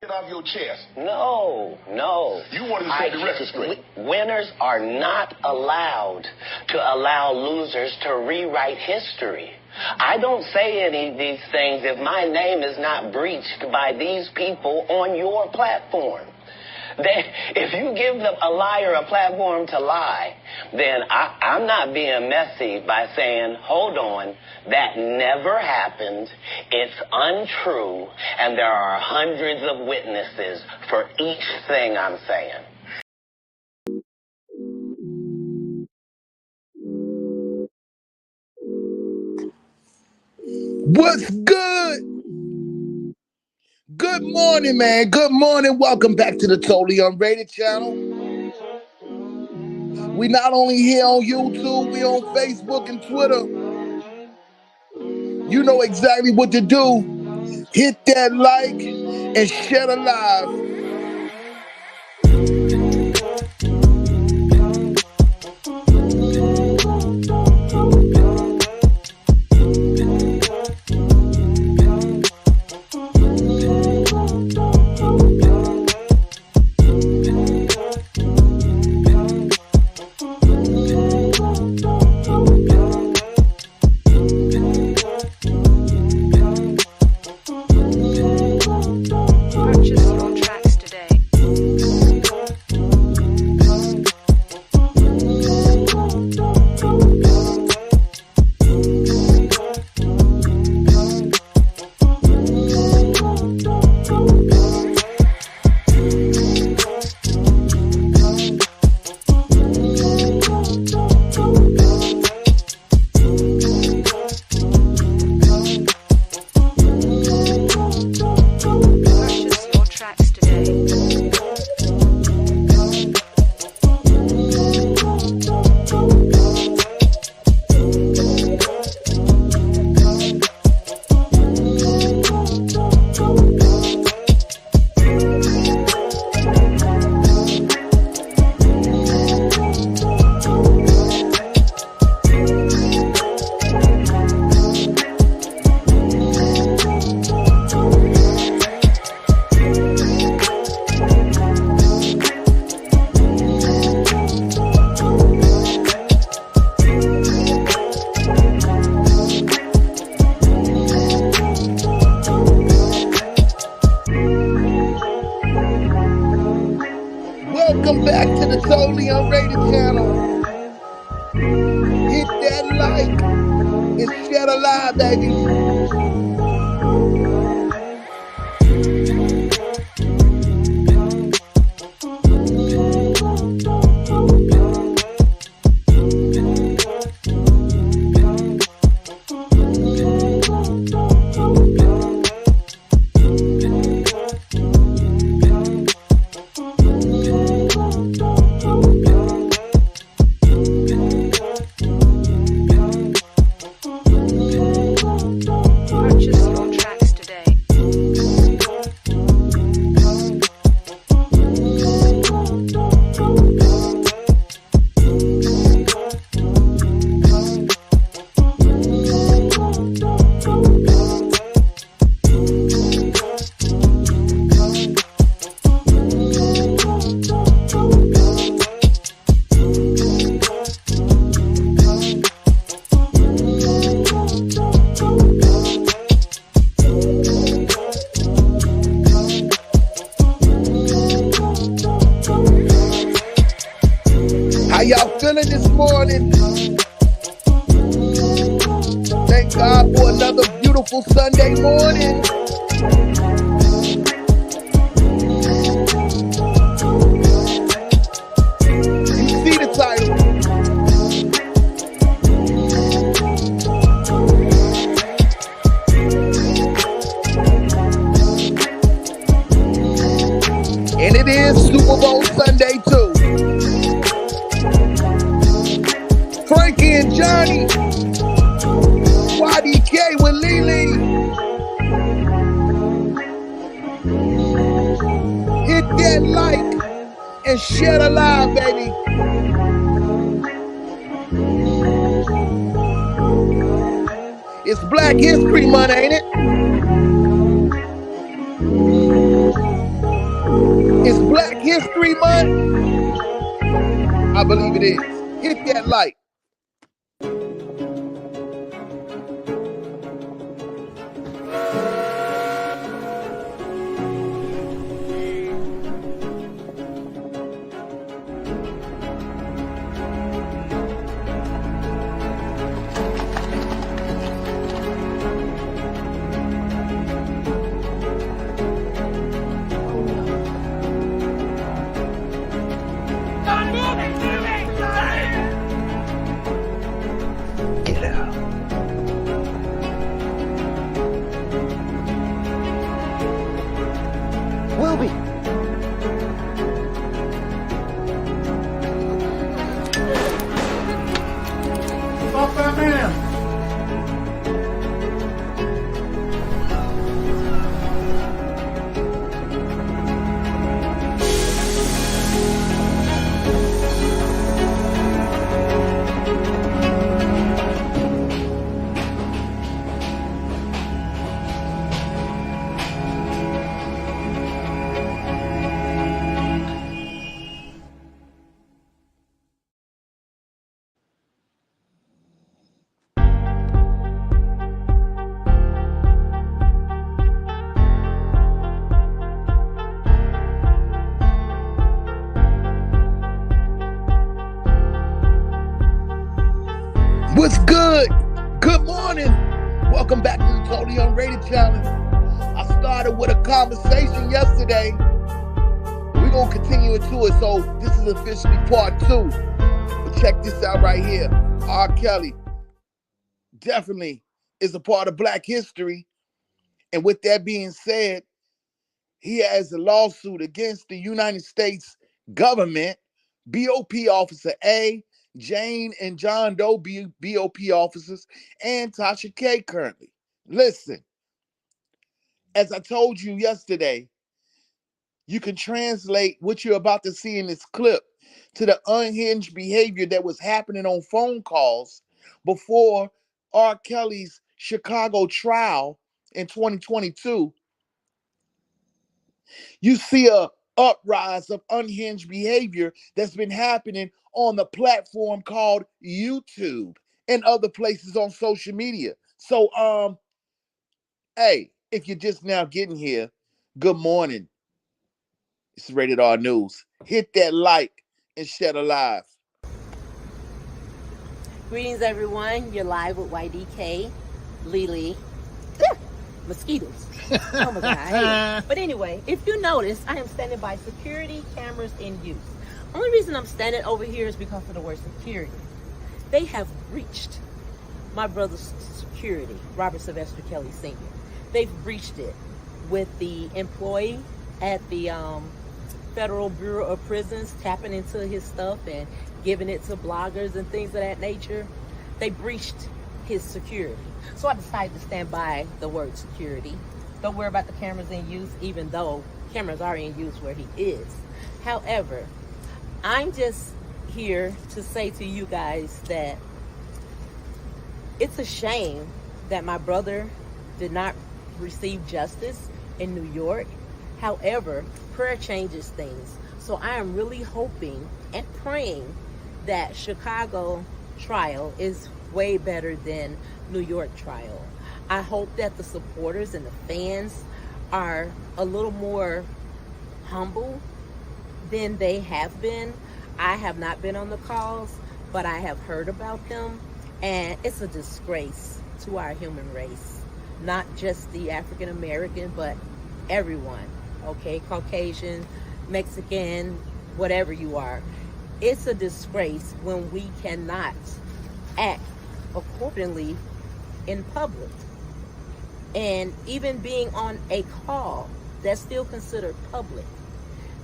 it off your chest. No. You wanted to set the record straight. Winners are not allowed to allow losers to rewrite history. I don't say any of these things if my name is not breached by these people on your platform. If you give a liar a platform to lie, then I'm not being messy by saying, hold on, that never happened, it's untrue, and there are hundreds of witnesses for each thing I'm saying. What's good? Good morning, man. Good morning. Welcome back to the Totally Unrated channel. We not only here on YouTube, we on Facebook and Twitter. You know exactly what to do. Hit that like and share the live. Welcome back to the Totally Unrated channel. Hit that like and share the live, baby. How y'all feeling this morning? Thank God for another beautiful Sunday morning. You see the title. And it is Super Bowl Sunday too. Frankie and Johnny, YDK with Lily. Hit that like and share the live, baby. It's Black History Month, ain't it? It's Black History Month. I believe it is. Hit that like. What's good? Good morning. Welcome back to the Totally Unrated Challenge. I started with a conversation yesterday. We're going to continue into it, so this is officially part 2. But check this out right here. R.Kelly definitely is a part of Black history. And with that being said, he has a lawsuit against the United States government, BOP Officer A, Jane and John Doe BOP officers, and Tasha K currently. Listen, as I told you yesterday, you can translate what you're about to see in this clip to the unhinged behavior that was happening on phone calls before R. Kelly's Chicago trial in 2022. You see a uprise of unhinged behavior that's been happening on the platform called YouTube and other places on social media. So, hey, if you're just now getting here, good morning. It's Rated R News. Hit that like and share the live. Greetings, everyone. You're live with YDK, Lily. Mosquitoes. Oh my God, I hate it. But anyway, if you notice, I am standing by security cameras in use. Only reason I'm standing over here is because of the word security. They have breached my brother's security, Robert Sylvester Kelly Sr. They've breached it with the employee at the Federal Bureau of Prisons tapping into his stuff and giving it to bloggers and things of that nature. They breached his security. So I decided to stand by the word security. Don't worry about the cameras in use, even though cameras are in use where he is. However, I'm just here to say to you guys that it's a shame that my brother did not receive justice in New York. However, prayer changes things. So I am really hoping and praying that Chicago trial is way better than New York trial. I hope that the supporters and the fans are a little more humble than they have been. I have not been on the calls, but I have heard about them, and it's a disgrace to our human race. Not just the African American, but everyone, okay? Caucasian, Mexican, whatever you are. It's a disgrace when we cannot act accordingly in public. And even being on a call, that's still considered public.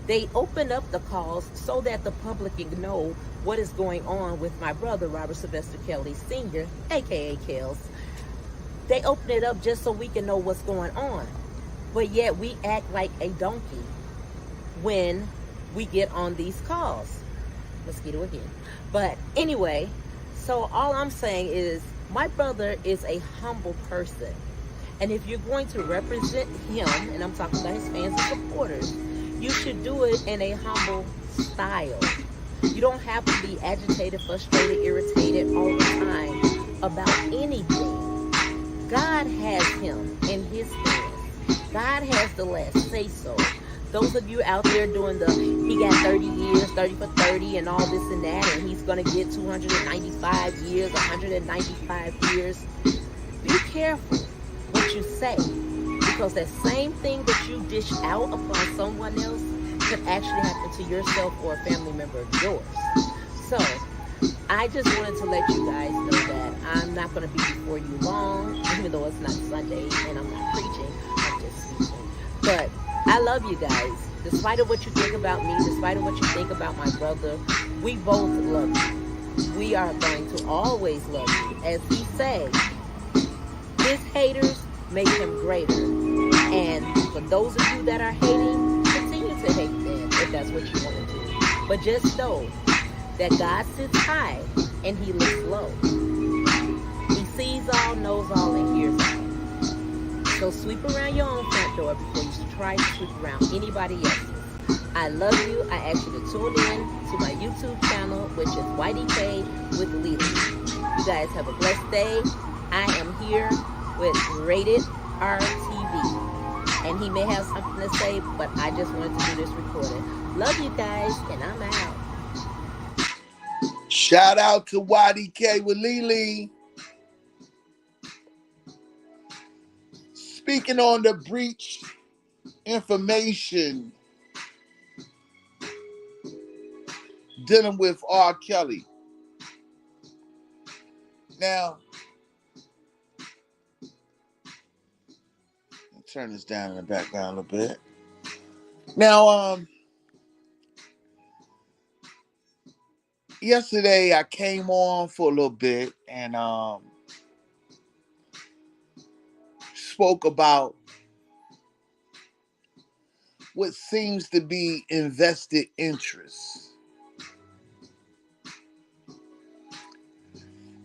They open up the calls so that the public can know what is going on with my brother, Robert Sylvester Kelly Sr., aka Kells. They open it up just so we can know what's going on. But yet we act like a donkey when we get on these calls. Mosquito again. But anyway, so all I'm saying is my brother is a humble person. And if you're going to represent him, and I'm talking about his fans and supporters, you should do it in a humble style. You don't have to be agitated, frustrated, irritated all the time about anything. God has him in his hands. God has the last say so. Those of you out there doing he got 30 years, 30 for 30 and all this and that, and he's going to get 295 years, 195 years. Be careful what you say, because that same thing that you dish out upon someone else could actually happen to yourself or a family member of yours. So, I just wanted to let you guys know that I'm not going to be before you long, even though it's not Sunday and I'm not preaching, I'm just speaking. But I love you guys. Despite of what you think about me, despite of what you think about my brother, we both love you. We are going to always love you. As he said, his haters make him greater. And for those of you that are hating, continue to hate them if that's what you want to do. But just know that God sits high and he looks low. He sees all, knows all, and hears all. So sweep around your own front door before you try to sweep around anybody else's. I love you. I ask you to tune in to my YouTube channel, which is YDK with Lily. You guys have a blessed day. I am here with Rated RTV. And he may have something to say, but I just wanted to do this recording. Love you guys, and I'm out. Shout out to YDK with Lily. Speaking on the breach information dealing with R.Kelly. Now, I'll turn this down in the background a little bit. Now, yesterday I came on for a little bit and spoke about what seems to be invested interests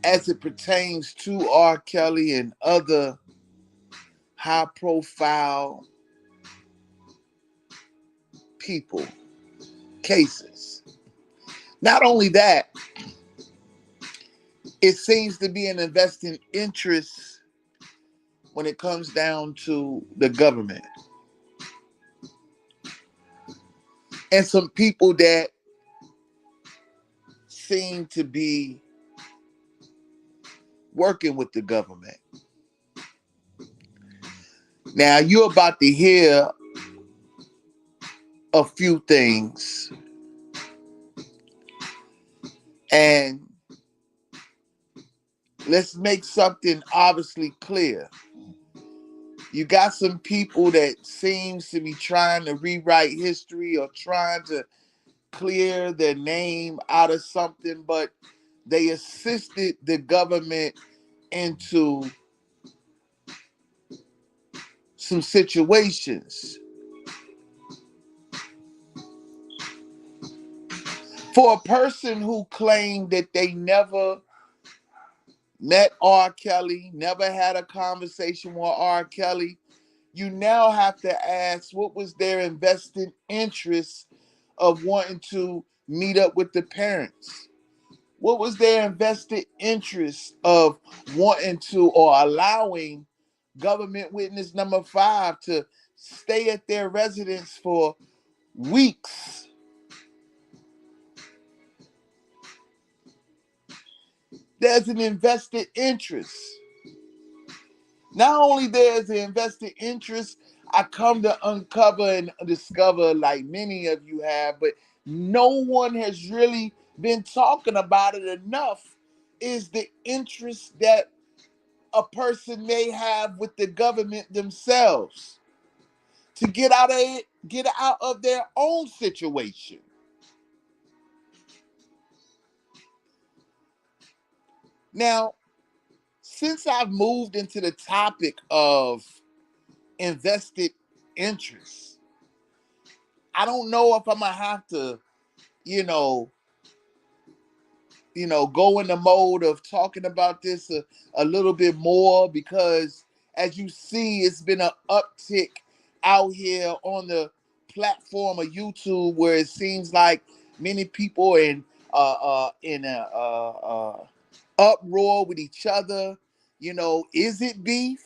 as it pertains to R. Kelly and other high-profile people, cases. Not only that, it seems to be an invested interest when it comes down to the government. And some people that seem to be working with the government. Now, you're about to hear a few things. And let's make something obviously clear. You got some people that seems to be trying to rewrite history or trying to clear their name out of something, but they assisted the government into some situations. For a person who claimed that they never met R. Kelly, never had a conversation with R. Kelly, you now have to ask, what was their invested interest of wanting to meet up with the parents? What was their invested interest of wanting to or allowing government witness number 5 to stay at their residence for weeks? There's an invested interest. Not only there's an invested interest, I come to uncover and discover, like many of you have, but no one has really been talking about it enough, is the interest that a person may have with the government themselves to get out of their own situation. Now, since I've moved into the topic of invested interest, I don't know if I'm gonna have to, go in the mode of talking about this a little bit more, because as you see, it's been an uptick out here on the platform of YouTube where it seems like many people in a uproar with each other. You know, is it beef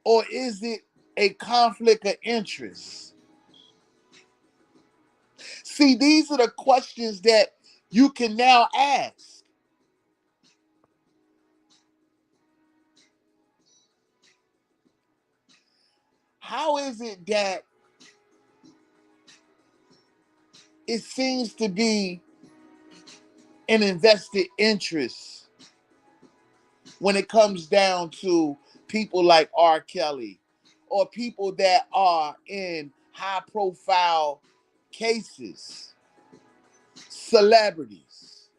or is it a conflict of interest? See, these are the questions that you can now ask. How is it that it seems to be an invested interest when it comes down to people like R.Kelly or people that are in high profile cases, celebrities?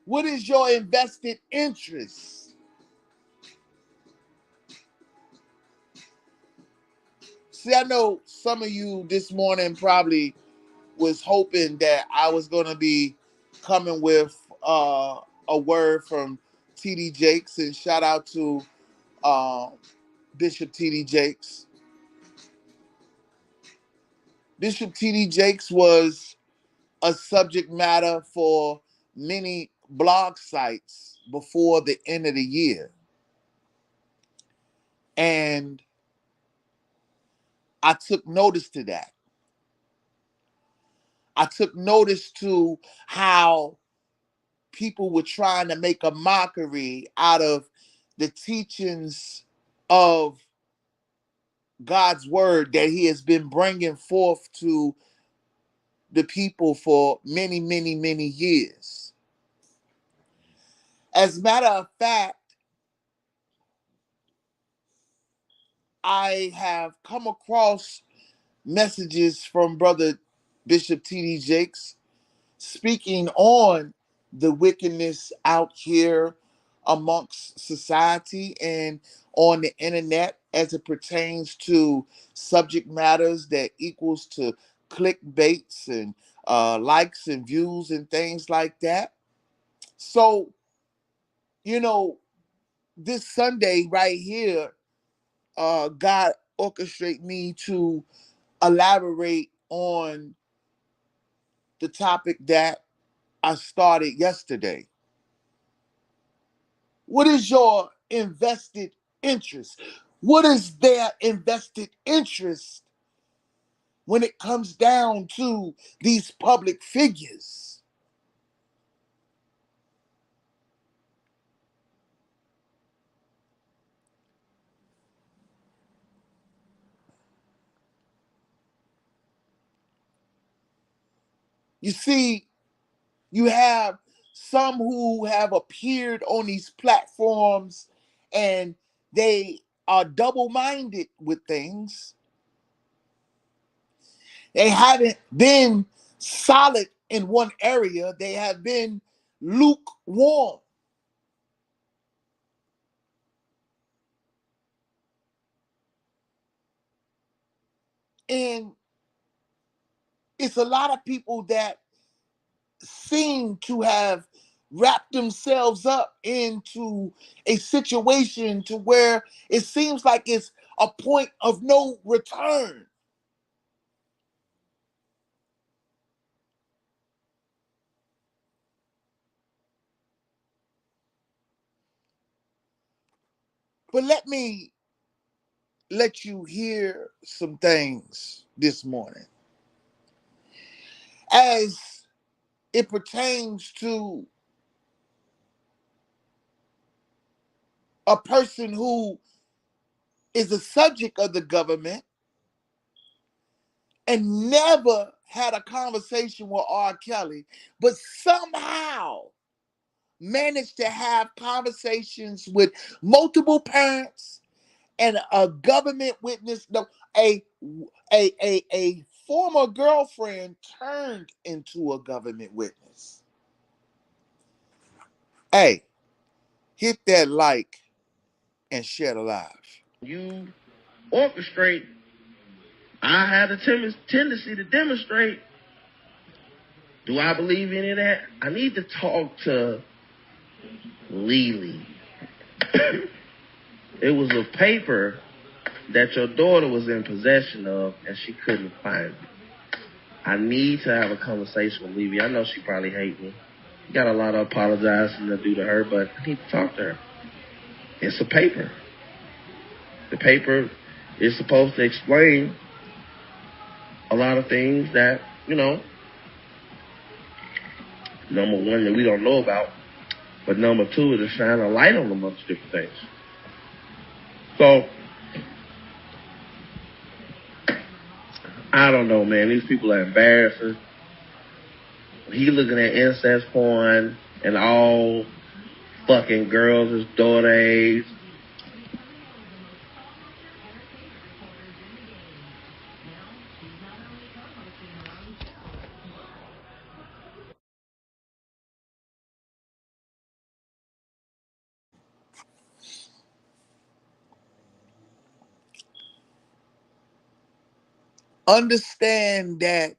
What is your invested interest? See, I know some of you this morning probably was hoping that I was going to be coming with a word from T.D. Jakes, and shout out to uh, Bishop T.D. Jakes. Bishop T.D. Jakes was a subject matter for many blog sites before the end of the year. And I took notice to that. I took notice to how people were trying to make a mockery out of the teachings of God's word that he has been bringing forth to the people for many, many, many years. As a matter of fact, I have come across messages from Brother Bishop T.D. Jakes speaking on the wickedness out here amongst society and on the internet as it pertains to subject matters that equals to clickbaits and likes and views and things like that. So, you know, this Sunday right here, God orchestrate me to elaborate on the topic that I started yesterday. What is your invested interest? What is their invested interest when it comes down to these public figures? You see, you have some who have appeared on these platforms and they are double-minded with things. They haven't been solid in one area. They have been lukewarm. And it's a lot of people that seem to have wrapped themselves up into a situation to where it seems like it's a point of no return. But let you hear some things this morning as it pertains to a person who is a subject of the government and never had a conversation with R. Kelly, but somehow managed to have conversations with multiple parents and a government witness. No, a former girlfriend turned into a government witness. Hey, hit that like and share the live. You orchestrate. I had a tendency to demonstrate. Do I believe any of that? I need to talk to Lily. It was a paper that your daughter was in possession of and she couldn't find it. I need to have a conversation with Levy. I know she probably hates me. Got a lot of apologizing to do to her, but I need to talk to her. It's a paper. The paper is supposed to explain a lot of things that, number one, that we don't know about, but number two, is to shine a light on a bunch of different things. So, I don't know, man. These people are embarrassing. He looking at incest porn and all fucking girls his daughter age. Understand that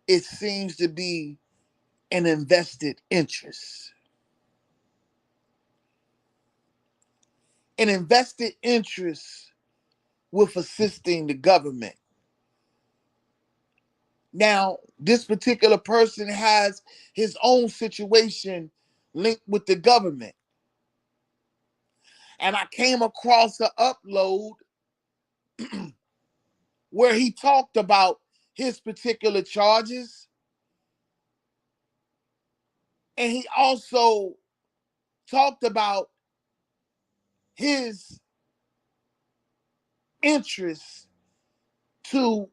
it seems to be an invested interest. An invested interest with assisting the government. Now, this particular person has his own situation linked with the government. And I came across an upload where he talked about his particular charges. And he also talked about his interest to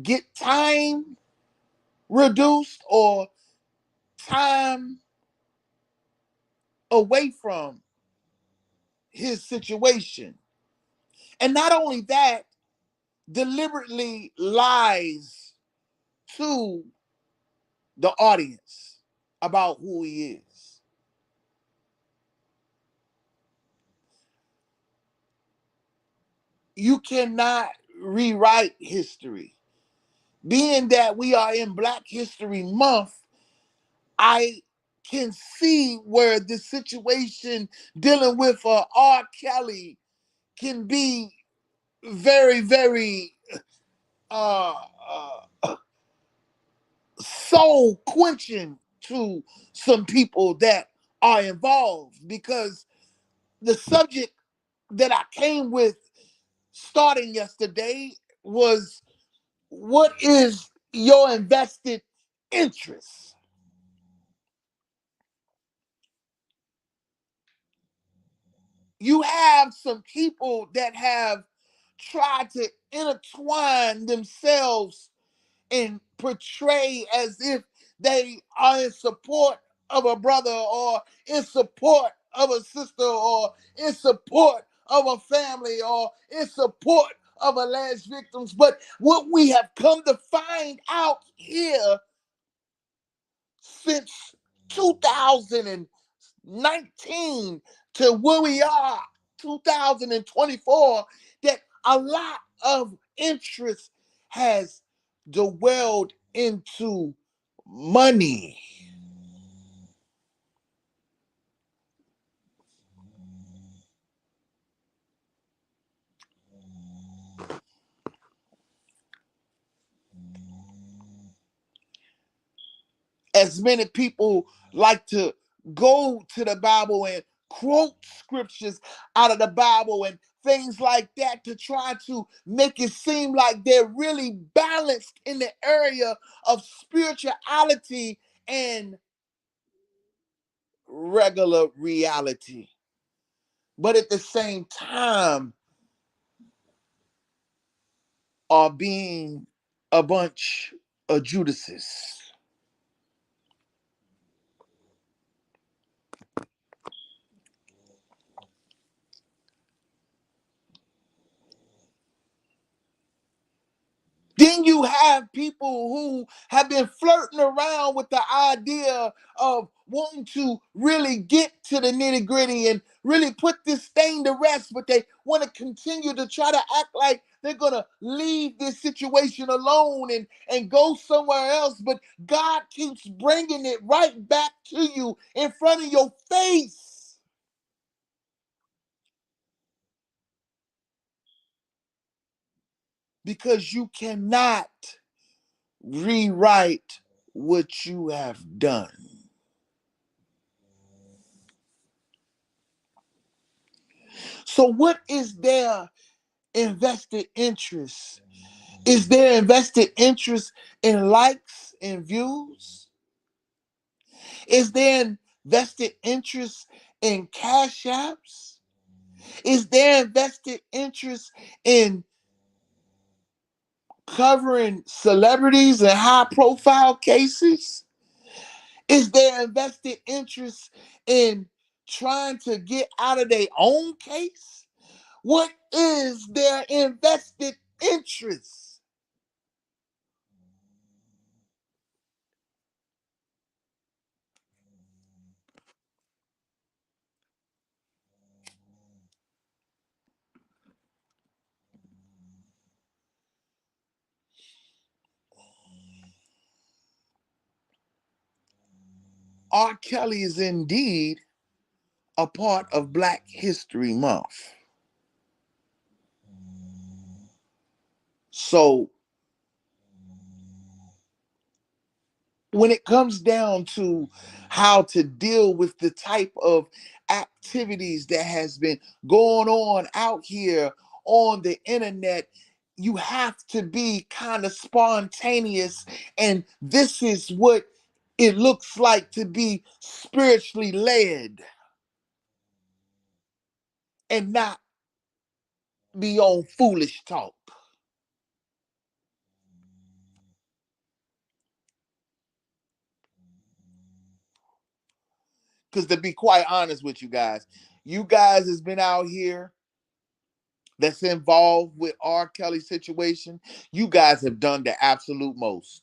get time reduced or time away from his situation. And not only that, deliberately lies to the audience about who he is. You cannot rewrite history. Being that we are in Black History Month, I can see where the situation dealing with R.Kelly can be very, very soul quenching to some people that are involved, because the subject that I came with starting yesterday was, what is your invested interest? You have some people that have tried to intertwine themselves and portray as if they are in support of a brother or in support of a sister or in support of a family or in support of alleged victims. But what we have come to find out here since 2019 to where we are 2024, that a lot of interest has dwelled into money. As many people like to go to the Bible and quote scriptures out of the Bible and things like that to try to make it seem like they're really balanced in the area of spirituality and regular reality. But at the same time, are being a bunch of Judases. Then you have people who have been flirting around with the idea of wanting to really get to the nitty gritty and really put this thing to rest, but they want to continue to try to act like they're going to leave this situation alone and go somewhere else. But God keeps bringing it right back to you in front of your face. because you cannot rewrite what you have done. So, what is their invested interest? Is their invested interest in likes and views? Is there invested interest in cash apps? Is there invested interest in covering celebrities and high profile cases? Is there invested interest in trying to get out of their own case? What is their invested interest? R.Kelly is indeed a part of Black History Month. So when it comes down to how to deal with the type of activities that has been going on out here on the internet, you have to be kind of spontaneous. And this is what it looks like to be spiritually led and not be on foolish talk. Because to be quite honest with you guys has been out here that's involved with R. Kelly situation. You guys have done the absolute most.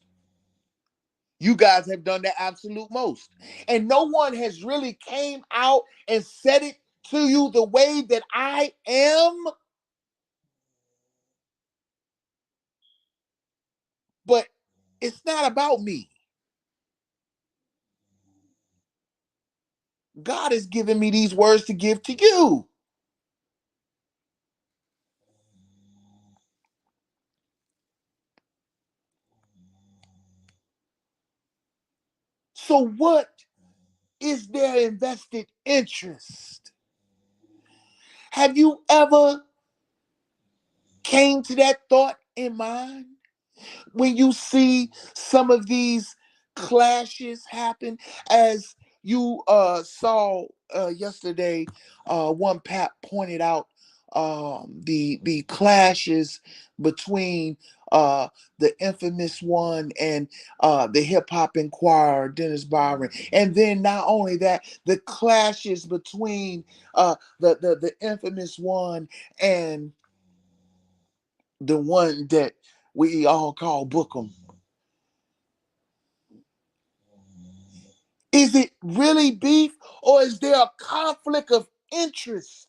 You guys have done the absolute most. And no one has really came out and said it to you the way that I am. But it's not about me. God has given me these words to give to you. So what is their invested interest? Have you ever came to that thought in mind? When you see some of these clashes happen, as you saw yesterday, one Pat pointed out the clashes between the infamous one and the hip hop inquirer Dennis Byron, and then not only that, the clashes between the infamous one and the one that we all call Bookham. Is it really beef, or is there a conflict of interest?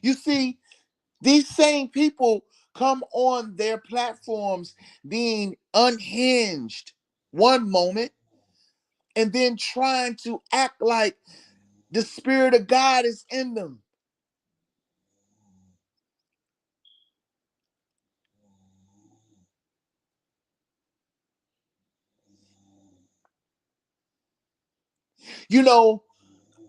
You see, these same people come on their platforms being unhinged one moment and then trying to act like the spirit of God is in them. You know,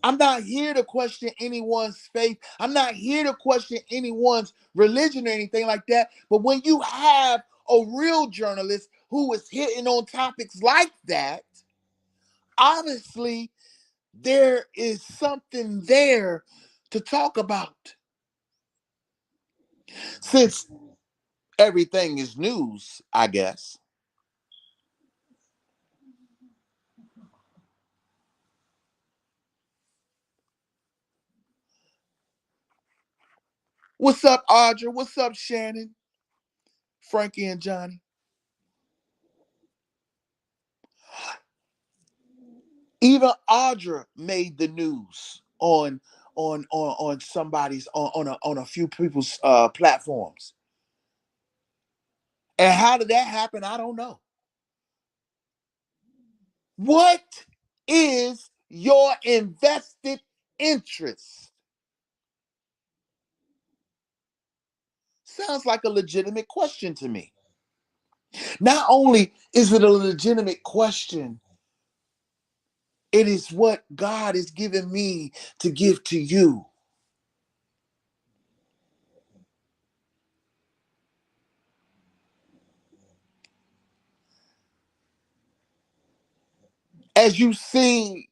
I'm not here to question anyone's faith. I'm not here to question anyone's religion or anything like that. But when you have a real journalist who is hitting on topics like that, obviously there is something there to talk about. Since everything is news, I guess. What's up, Audra? What's up, Shannon? Frankie and Johnny? Even Audra made the news on somebody's on a few people's platforms. And how did that happen? I don't know. What is your invested interest? Sounds like a legitimate question to me. Not only is it a legitimate question, it is what God has given me to give to you. As you see,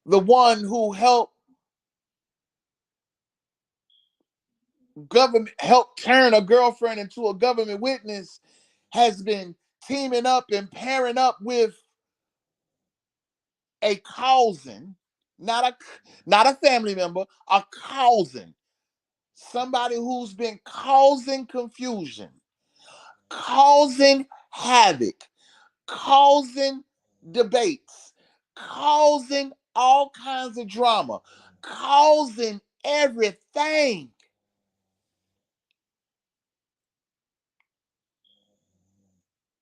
the one who helped turn a girlfriend into a government witness has been teaming up and pairing up with a cousin, not a family member, a cousin, somebody who's been causing confusion, causing havoc, causing debates, causing all kinds of drama, causing everything.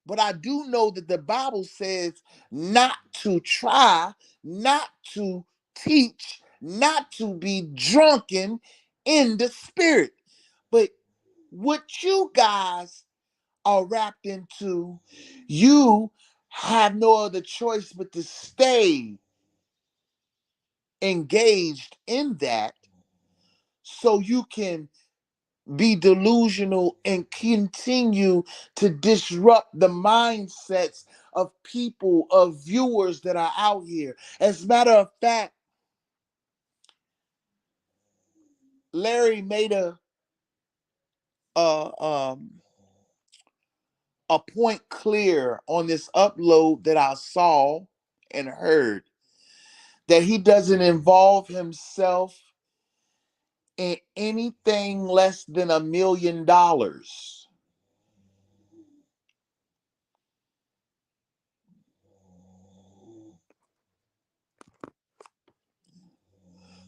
But I do know that the Bible says not to try, not to teach, not to be drunken in the spirit. But what you guys are wrapped into, you have no other choice but to stay engaged in that so you can be delusional and continue to disrupt the mindsets of people, of viewers that are out here. As a matter of fact, Larry made a um a point clear on this upload that I saw and heard, that he doesn't involve himself in anything less than $1 million.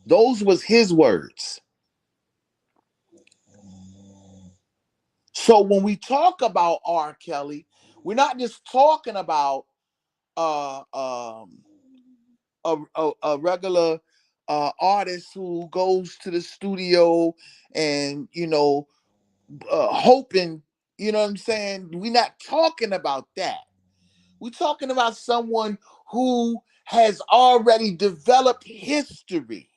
Those was his words. So when we talk about R. Kelly, we're not just talking about uh, um, a regular artist who goes to the studio and hoping. You know what I'm saying? We're not talking about that. We're talking about someone who has already developed history.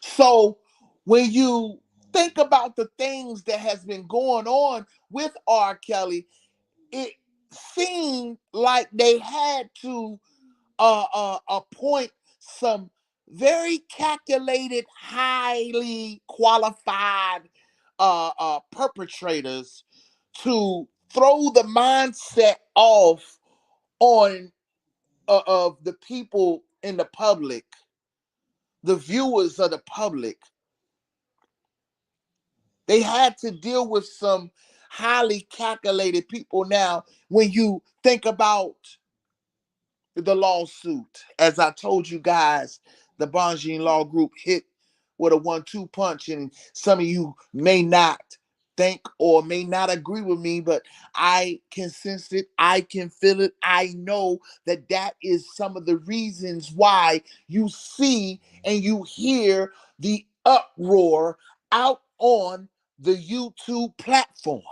So when you think about the things that has been going on with R. Kelly, it seemed like they had to appoint some very calculated, highly qualified perpetrators to throw the mindset off on of the people in the public, the viewers of the public. They had to deal with some highly calculated people. Now, when you think about the lawsuit, as I told you guys, the Bonjean Law Group hit with a 1-2 punch, and some of you may not think or may not agree with me, but I can sense it, I can feel it. I know that that is some of the reasons why you see and you hear the uproar out on the YouTube platform.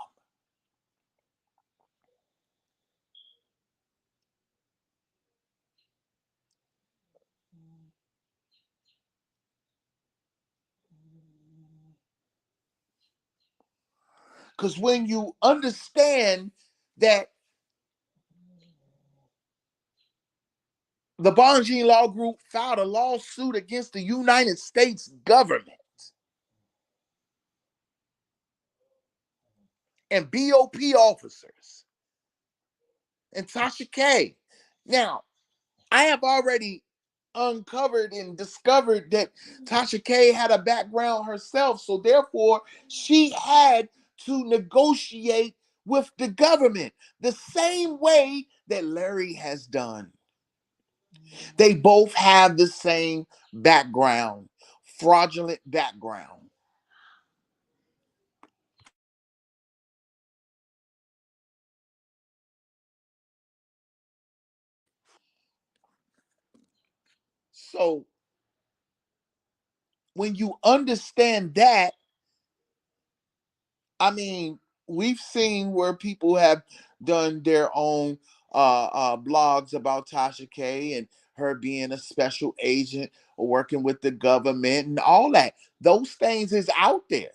Because when you understand that the Bonjean Law Group filed a lawsuit against the United States government and BOP officers and Tasha K. Now, I have already uncovered and discovered that Tasha K had a background herself, so therefore she had to negotiate with the government the same way that Larry has done. They both have the same background fraudulent background. So when you understand that, I mean, we've seen where people have done their own blogs about Tasha K and her being a special agent or working with the government and all that. Those things is out there.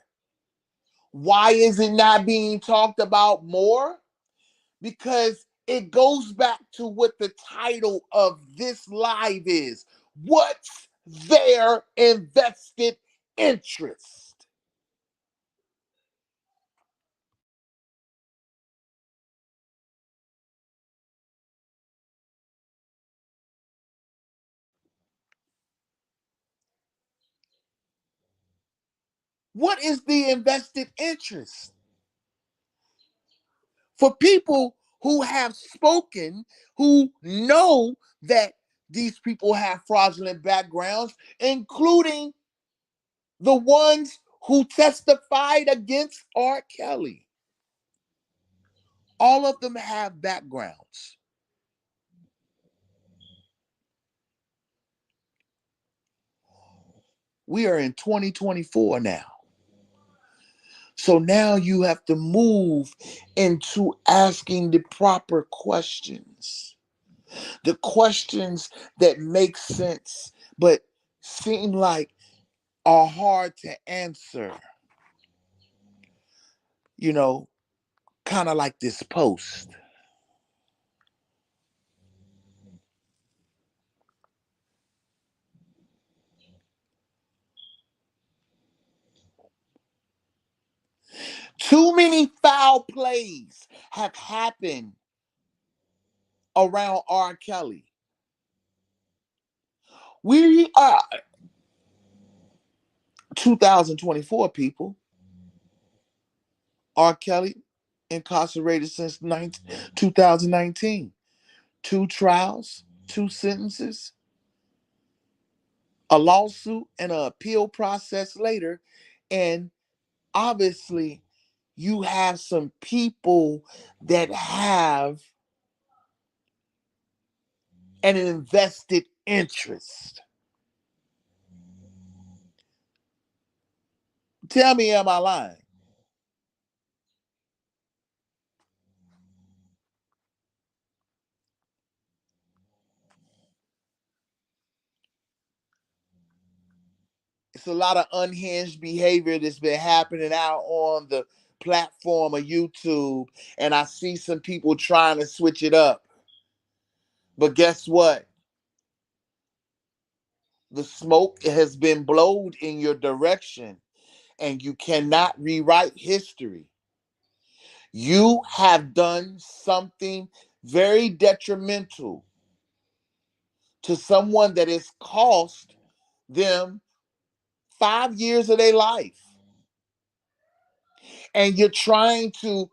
Why is it not being talked about more? Because it goes back to what the title of this live is. What's their invested interest? What is the invested interest? For people who have spoken, who know that these people have fraudulent backgrounds, including the ones who testified against R.Kelly. All of them have backgrounds. We are in 2024 now. So now you have to move into asking the proper questions. The questions that make sense, but seem like are hard to answer. You know, kind of like this post. Too many foul plays have happened around R. Kelly. We are 2024 people. R. Kelly incarcerated since 2019. Two trials, two sentences, a lawsuit, and an appeal process later. And obviously, you have some people that have an invested interest. Tell me, am I lying? It's a lot of unhinged behavior that's been happening out on the platform of YouTube, and I see some people trying to switch it up. But guess what? The smoke has been blowed in your direction, and you cannot rewrite history. You have done something very detrimental to someone that has cost them 5 years of their life. And you're trying to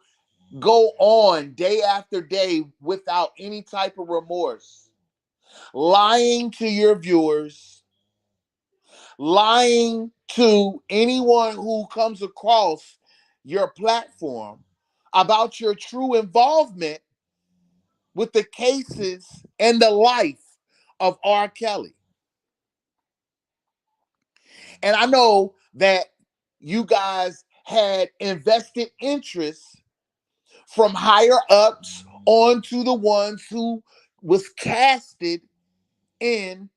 go on day after day without any type of remorse, lying to your viewers, lying to anyone who comes across your platform about your true involvement with the cases and the life of R. Kelly. And I know that you guys had invested interest from higher ups on to the ones who was casted in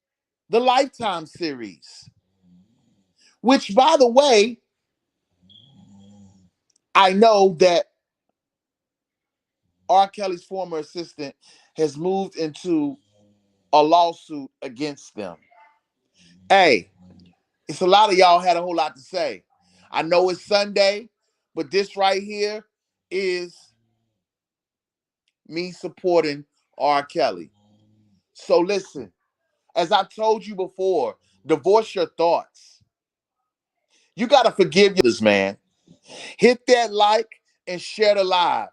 the Lifetime series. Which, by the way, I know that R. Kelly's former assistant has moved into a lawsuit against them. Hey, it's a lot of y'all had a whole lot to say. I know it's Sunday, but this right here is me supporting R. Kelly. So listen, as I told you before, divorce your thoughts. You got to forgive this man. Hit that like and share the live.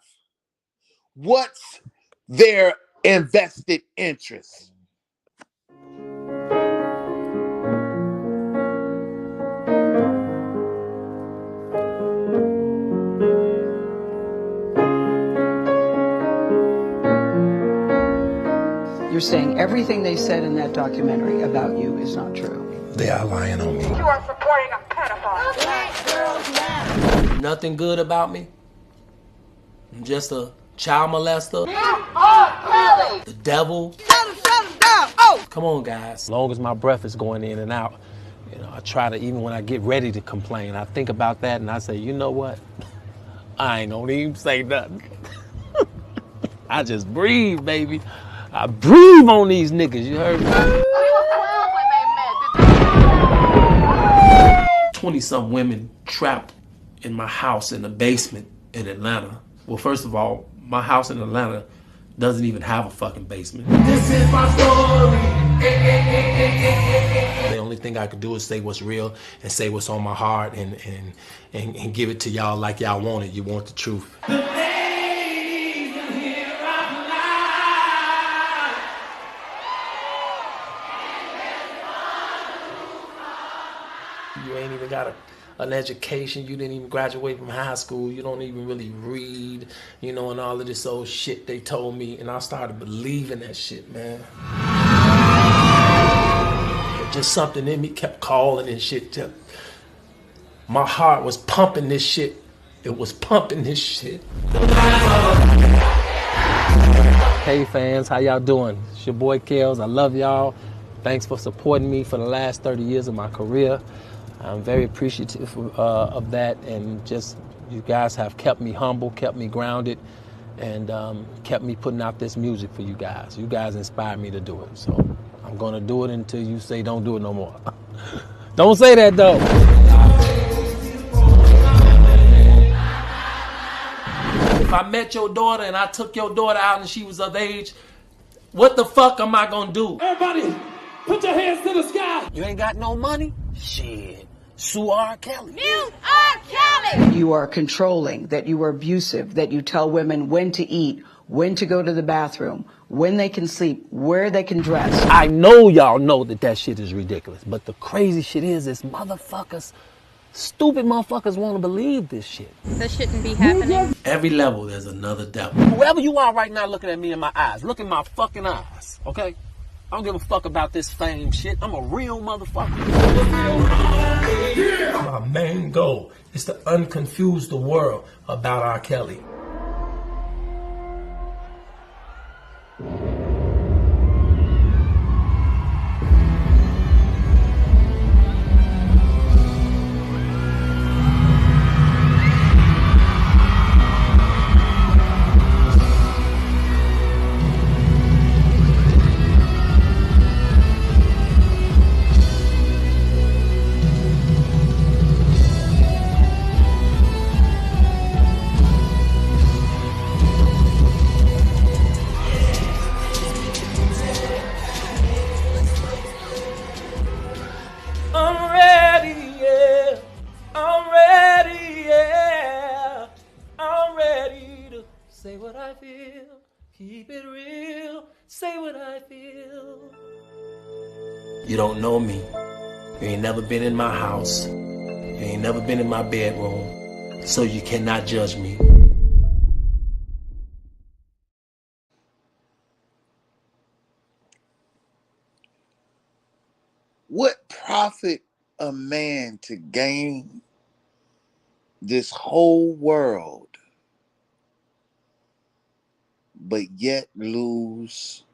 What's their invested interest? You're saying everything they said in that documentary about you is not true. They are lying on me. You are supporting a pedophile. Black girls matter. Nothing good about me. I'm just a child molester. R.Kelly. The devil. Shut him down. Oh! Come on, guys. As long as my breath is going in and out, you know, I try to, even when I get ready to complain, I think about that and I say, you know what? I ain't gonna even say nothing. I just breathe, baby. I breathe on these niggas, you heard me? 20-some women trapped in my house in the basement in Atlanta. Well, first of all, my house in Atlanta doesn't even have a fucking basement. This is my story. The only thing I could do is say what's real and say what's on my heart and give it to y'all like y'all want it. You want the truth. You ain't even got an education. You didn't even graduate from high school. You don't even really read, you know, and all of this old shit they told me. And I started believing that shit, man. Just something in me kept calling and shit. My heart was pumping this shit. It was pumping this shit. Hey fans, how y'all doing? It's your boy Kels. I love y'all. Thanks for supporting me for the last 30 years of my career. I'm very appreciative of that, and just you guys have kept me humble, kept me grounded, and kept me putting out this music for you guys. You guys inspired me to do it, so I'm gonna do it until you say don't do it no more. Don't say that though. If I met your daughter and I took your daughter out and she was of age, what the fuck am I gonna do? Everybody, put your hands to the sky. You ain't got no money? Shit. Sue R.Kelly. Mute R.Kelly. You are controlling, that you are abusive, that you tell women when to eat, when to go to the bathroom, when they can sleep, where they can dress. I know y'all know that shit is ridiculous, but the crazy shit is motherfuckers, stupid motherfuckers want to believe this shit. This shouldn't be happening. Every level there's another devil. Whoever you are right now looking at me in my eyes, look in my fucking eyes, okay? I don't give a fuck about this fame shit. I'm a real motherfucker. My main goal is to unconfuse the world about R. Kelly. I'm ready, yeah. I'm ready, yeah. I'm ready to say what I feel. Keep it real. Say what I feel. You don't know me. You ain't never been in my house. You ain't never been in my bedroom. So you cannot judge me. What profit a man to gain this whole world, but yet lose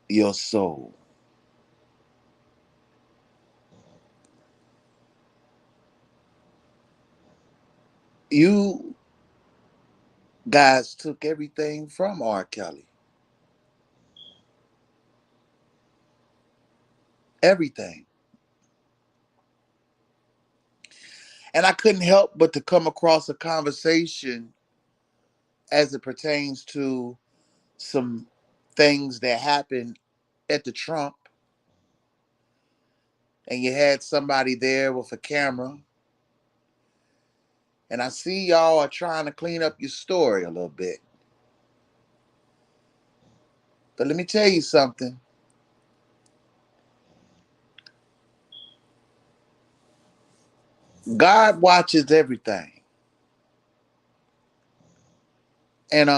your soul? You guys took everything from R. Kelly. Everything. And I couldn't help but to come across a conversation as it pertains to some things that happened at the Trump. And you had somebody there with a camera. And I see y'all are trying to clean up your story a little bit. But let me tell you something. God watches everything. And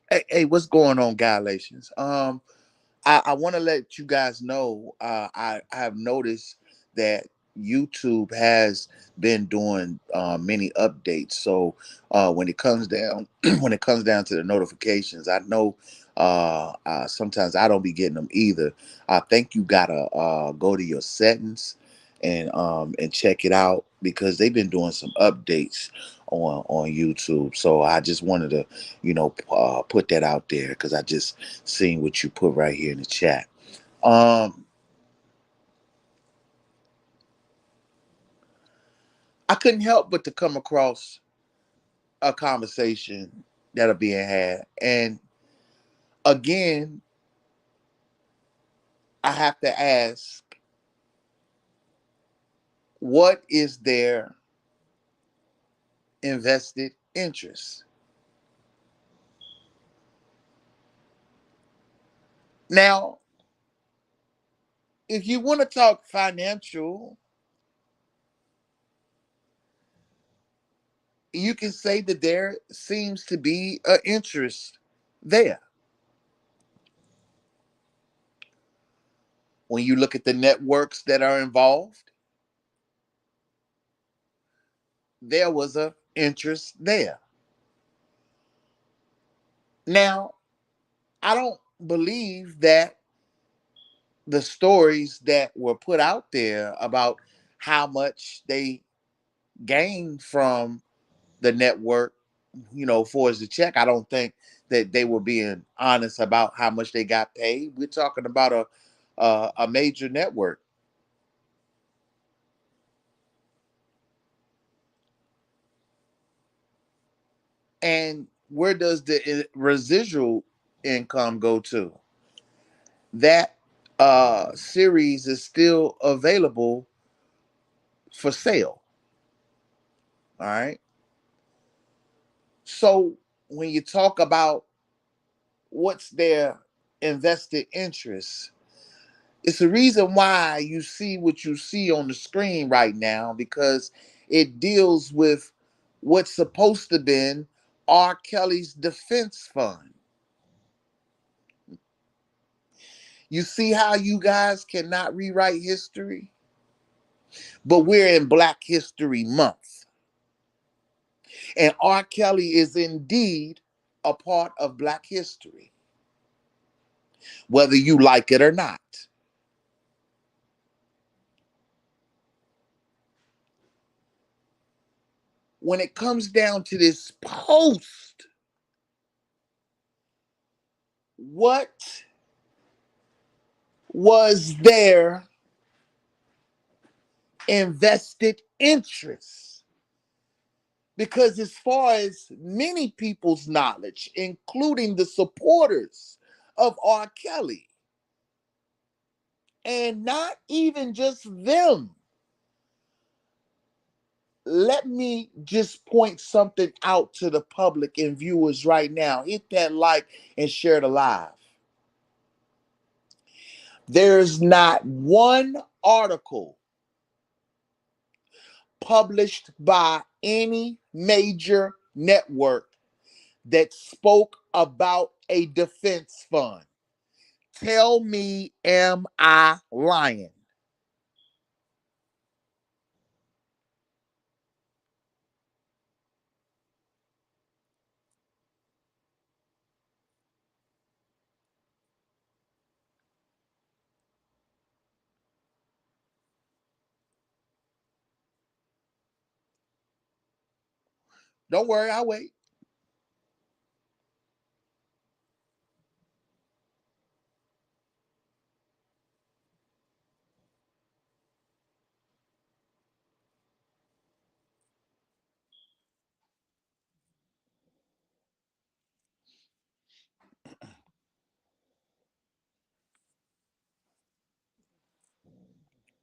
Hey, what's going on, Galatians? I want to let you guys know. I have noticed that YouTube has been doing many updates. So when it comes down when it comes down to the notifications, I know sometimes I don't be getting them either. I think you gotta go to your settings and check it out because they've been doing some updates on YouTube. So I just wanted to put that out there because I just seen what you put right here in the chat. Um, I couldn't help but to come across a conversation that are being had, and again, I have to ask, what is their invested interest? Now, if you want to talk financial, you can say that there seems to be an interest there. When you look at the networks that are involved, there was a interest there. Now, I don't believe that the stories that were put out there about how much they gained from the network, for as the check, I don't think that they were being honest about how much they got paid. We're talking about a major network. And where does the residual income go to? That series is still available for sale. All right. So when you talk about what's their invested interest, it's the reason why you see what you see on the screen right now because it deals with what's supposed to been R. Kelly's defense fund. You see how you guys cannot rewrite history? But we're in Black History Month. And R. Kelly is indeed a part of Black history, whether you like it or not. When it comes down to this post, what was their invested interest? Because, as far as many people's knowledge, including the supporters of R. Kelly, and not even just them, let me just point something out to the public and viewers right now. Hit that like and share the live. There's not one article published by any major network that spoke about a defense fund. Tell me, am I lying? Don't worry, I'll wait.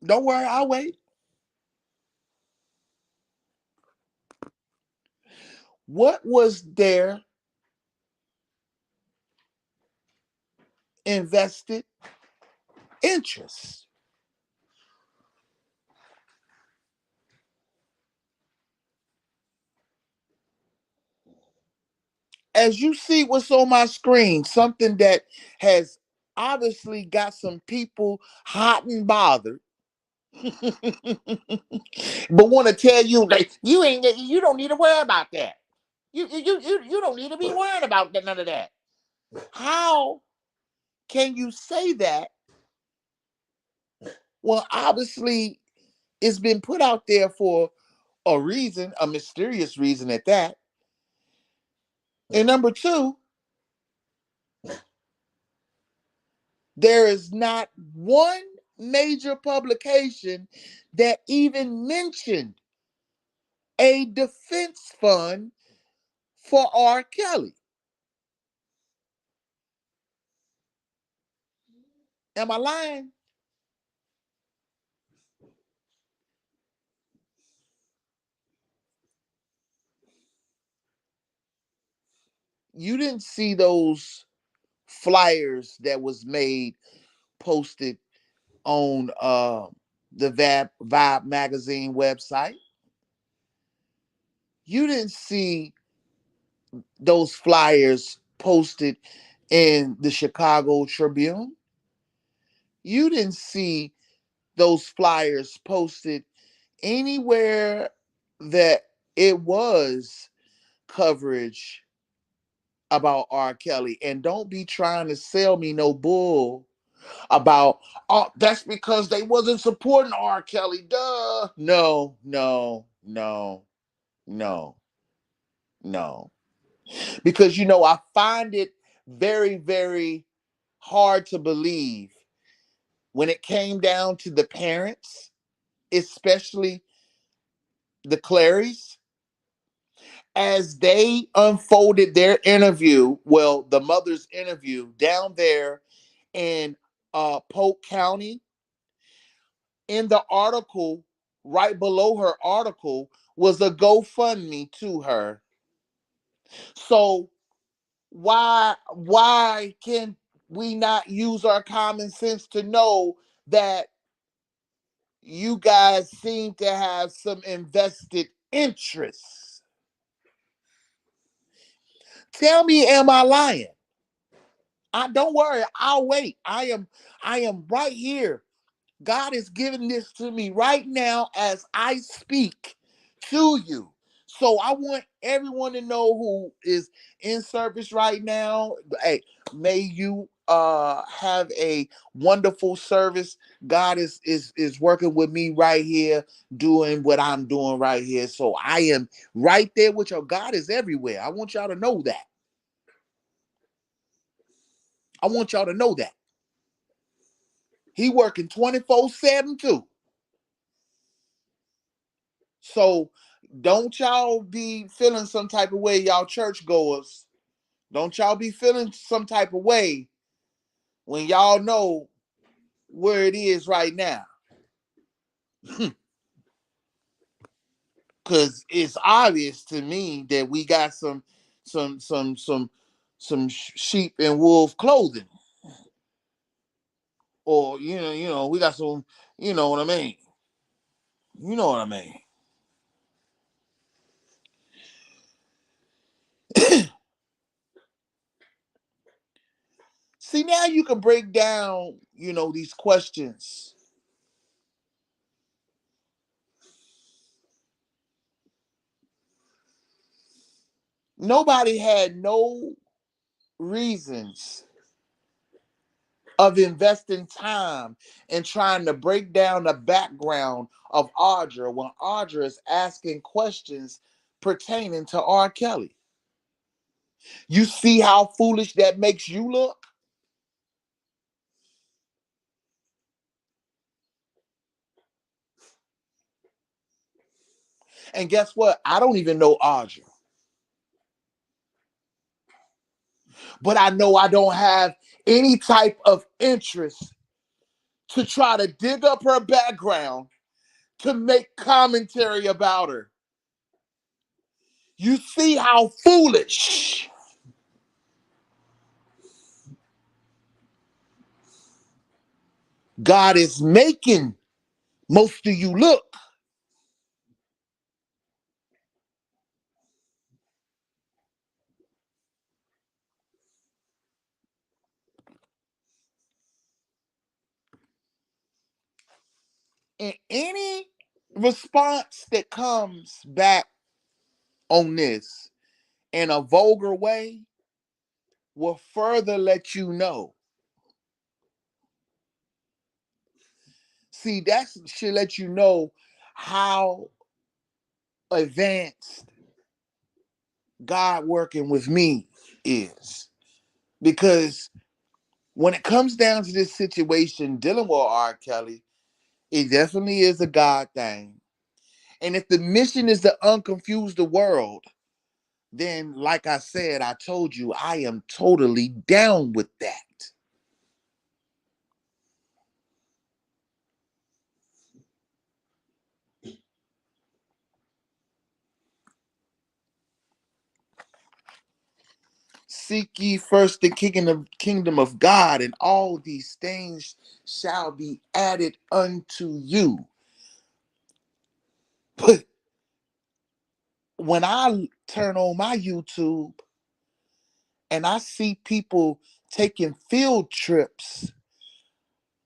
Don't worry, I'll wait. What was their invested interest? As you see what's on my screen, something that has obviously got some people hot and bothered, but want to tell you that you don't need to worry about that. You don't need to be worrying about none of that. How can you say that? Well, obviously, it's been put out there for a reason, a mysterious reason at that. And number two, there is not one major publication that even mentioned a defense fund for R. Kelly. Am I lying? You didn't see those flyers that was made, posted on the Vibe magazine website. You didn't see those flyers posted in the Chicago Tribune. You didn't see those flyers posted anywhere that it was coverage about R. Kelly. And don't be trying to sell me no bull about, oh, that's because they wasn't supporting R. Kelly. Duh. No, no, no, no, no. Because I find it very, very hard to believe when it came down to the parents, especially the Clarys, as they unfolded their interview, well, the mother's interview down there in Polk County. In the article, right below her article, was a GoFundMe to her. So why can we not use our common sense to know that you guys seem to have some invested interests? Tell me, am I lying? Don't worry, I'll wait. I am right here. God is giving this to me right now as I speak to you. So I want everyone to know who is in service right now. Hey, may you have a wonderful service. God is working with me right here, doing what I'm doing right here. So I am right there with you. God is everywhere. I want y'all to know that. I want y'all to know that. He working 24/7 too. So don't y'all be feeling some type of way, y'all churchgoers. Don't y'all be feeling some type of way when y'all know where it is right now. Cause it's obvious to me that we got some sheep and wolf clothing. Or we got some, you know what I mean. You know what I mean. See, now you can break down, these questions. Nobody had no reasons of investing time and trying to break down the background of Audra when Audra is asking questions pertaining to R. Kelly. You see how foolish that makes you look? And guess what? I don't even know Audra. But I know I don't have any type of interest to try to dig up her background to make commentary about her. You see how foolish God is making most of you look. And any response that comes back on this in a vulgar way will further let you know. See, that should let you know how advanced God working with me is. Because when it comes down to this situation dealing with R. Kelly, it definitely is a God thing. And if the mission is to unconfuse the world, then like I said, I told you, I am totally down with that. Seek ye first the kingdom of God, and all these things shall be added unto you. But when I turn on my YouTube and I see people taking field trips,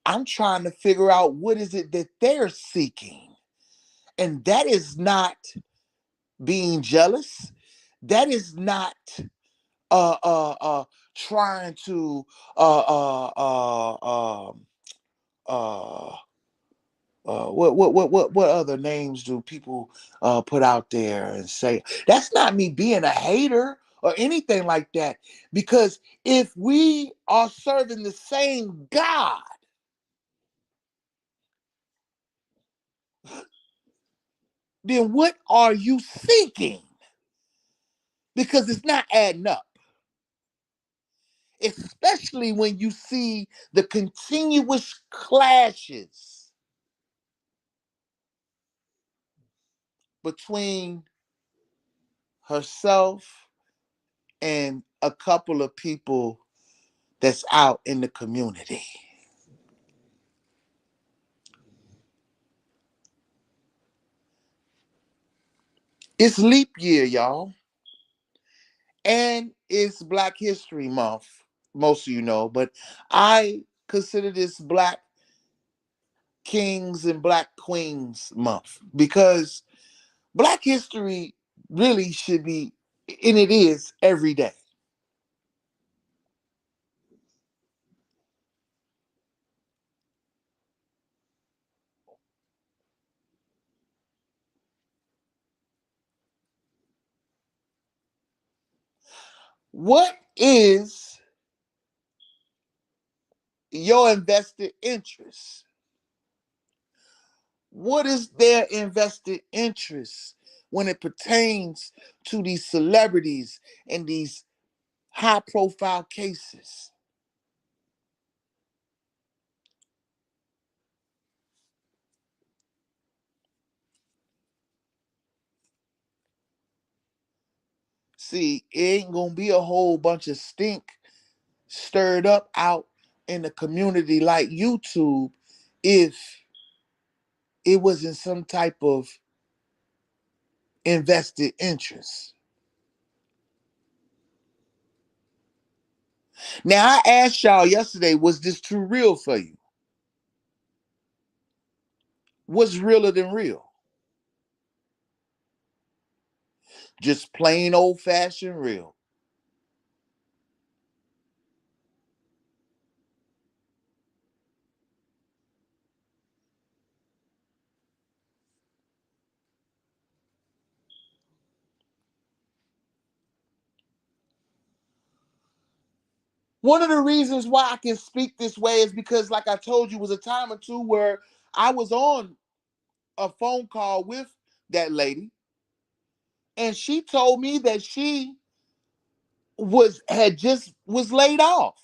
I'm trying to figure out what is it that they're seeking. And that is not being jealous. That is not uh uh uh trying to uh what other names do people put out there and say? That's not me being a hater or anything like that. Because if we are serving the same God, then what are you seeking? Because it's not adding up. Especially when you see the continuous clashes between herself and a couple of people that's out in the community. It's leap year, y'all. And it's Black History Month, most of you know, but I consider this Black Kings and Black Queens Month because Black history really should be, and it is every day. What is your invested interest? What is their invested interest when it pertains to these celebrities and these high profile cases? See, it ain't gonna be a whole bunch of stink stirred up out in the community like YouTube if it wasn't some type of invested interest. Now, I asked y'all yesterday, was this too real for you? What's realer than real? Just plain old fashioned real. One of the reasons why I can speak this way is because, like I told you, was a time or two where I was on a phone call with that lady, and she told me that she was laid off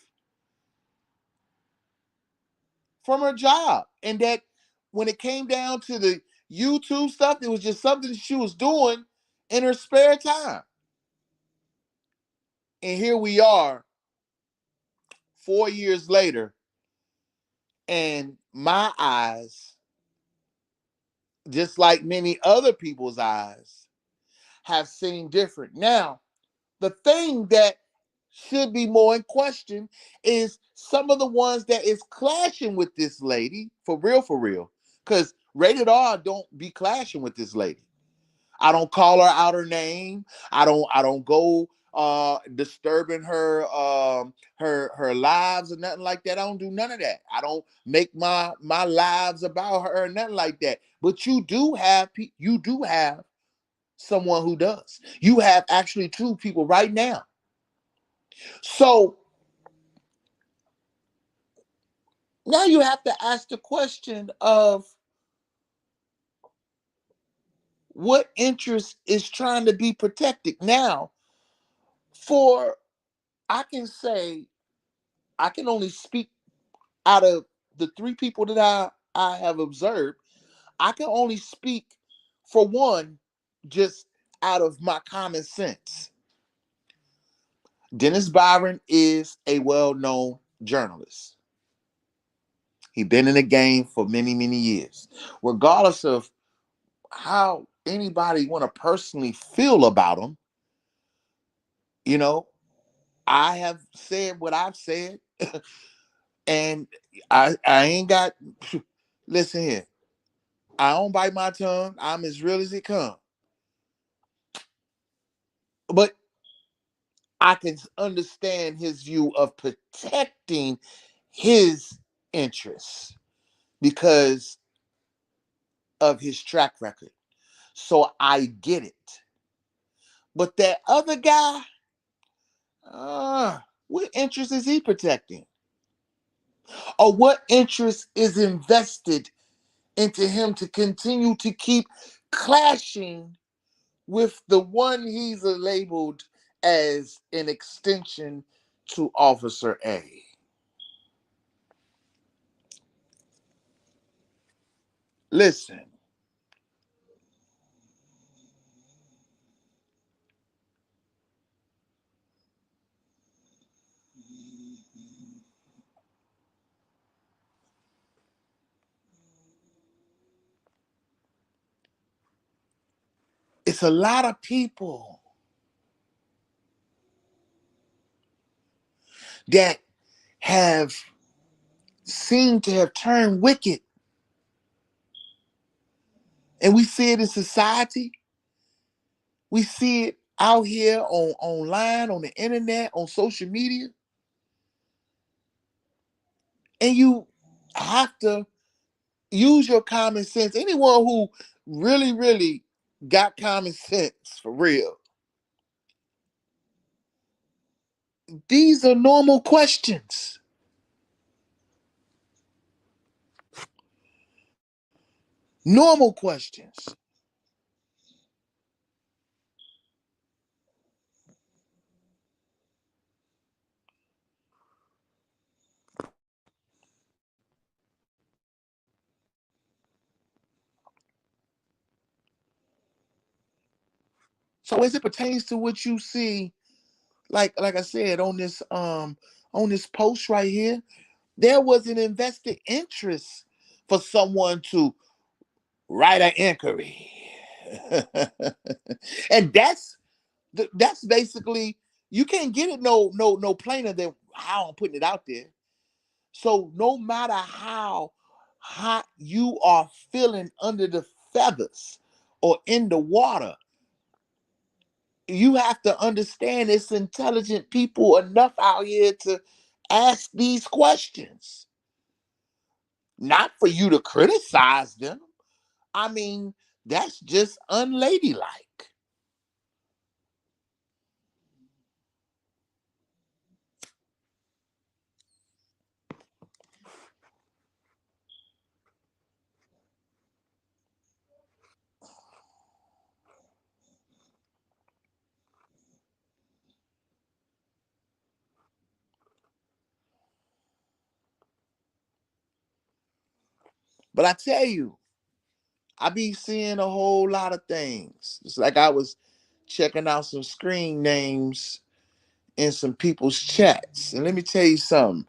from her job, and that when it came down to the YouTube stuff, it was just something she was doing in her spare time. And here we are 4 years later, and my eyes, just like many other people's eyes, have seen different. Now, the thing that should be more in question is some of the ones that is clashing with this lady, for real, for real. Because Rated R don't be clashing with this lady. I don't call her out her name. I don't go disturbing her lives or nothing like that. I don't do none of that. I don't make my lives about her or nothing like that. But you do have someone who does. You have actually two people right now. So now you have to ask the question of what interest is trying to be protected. Now, for I can say I can only speak out of the three people that I have observed. I can only speak for one just out of my common sense. Dennis Byron is a well-known journalist. He's been in the game for many, many years. Regardless of how anybody want to personally feel about him, you know, I have said what I've said, and I ain't got. Listen here, I don't bite my tongue. I'm as real as it comes. But I can understand his view of protecting his interests because of his track record. So I get it. But that other guy, what interest is he protecting? Or what interest is invested into him to continue to keep clashing with the one he's labeled as an extension to Officer A? Listen, it's a lot of people that have seemed to have turned wicked. And we see it in society. We see it out here online, on the internet, on social media. And you have to use your common sense. Anyone who really, really got common sense for real, these are normal questions. Normal questions. So as it pertains to what you see, like I said on this post right here, there was an invested interest for someone to write an inquiry. And that's basically, you can't get it no plainer than how I'm putting it out there. So no matter how hot you are feeling under the feathers or in the water, you have to understand it's intelligent people enough out here to ask these questions. Not for you to criticize them. I mean, that's just unladylike. But I tell you, I be seeing a whole lot of things. It's like I was checking out some screen names in some people's chats. And let me tell you something.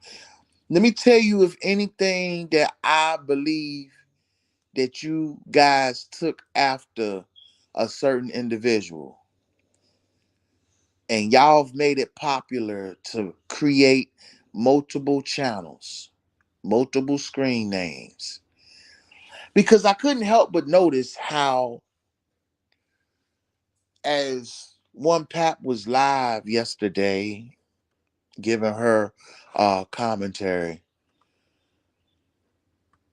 Let me tell you if anything that I believe that you guys took after a certain individual and y'all have made it popular to create multiple channels, multiple screen names. because I couldn't help but notice how, as one Pap was live yesterday giving her commentary,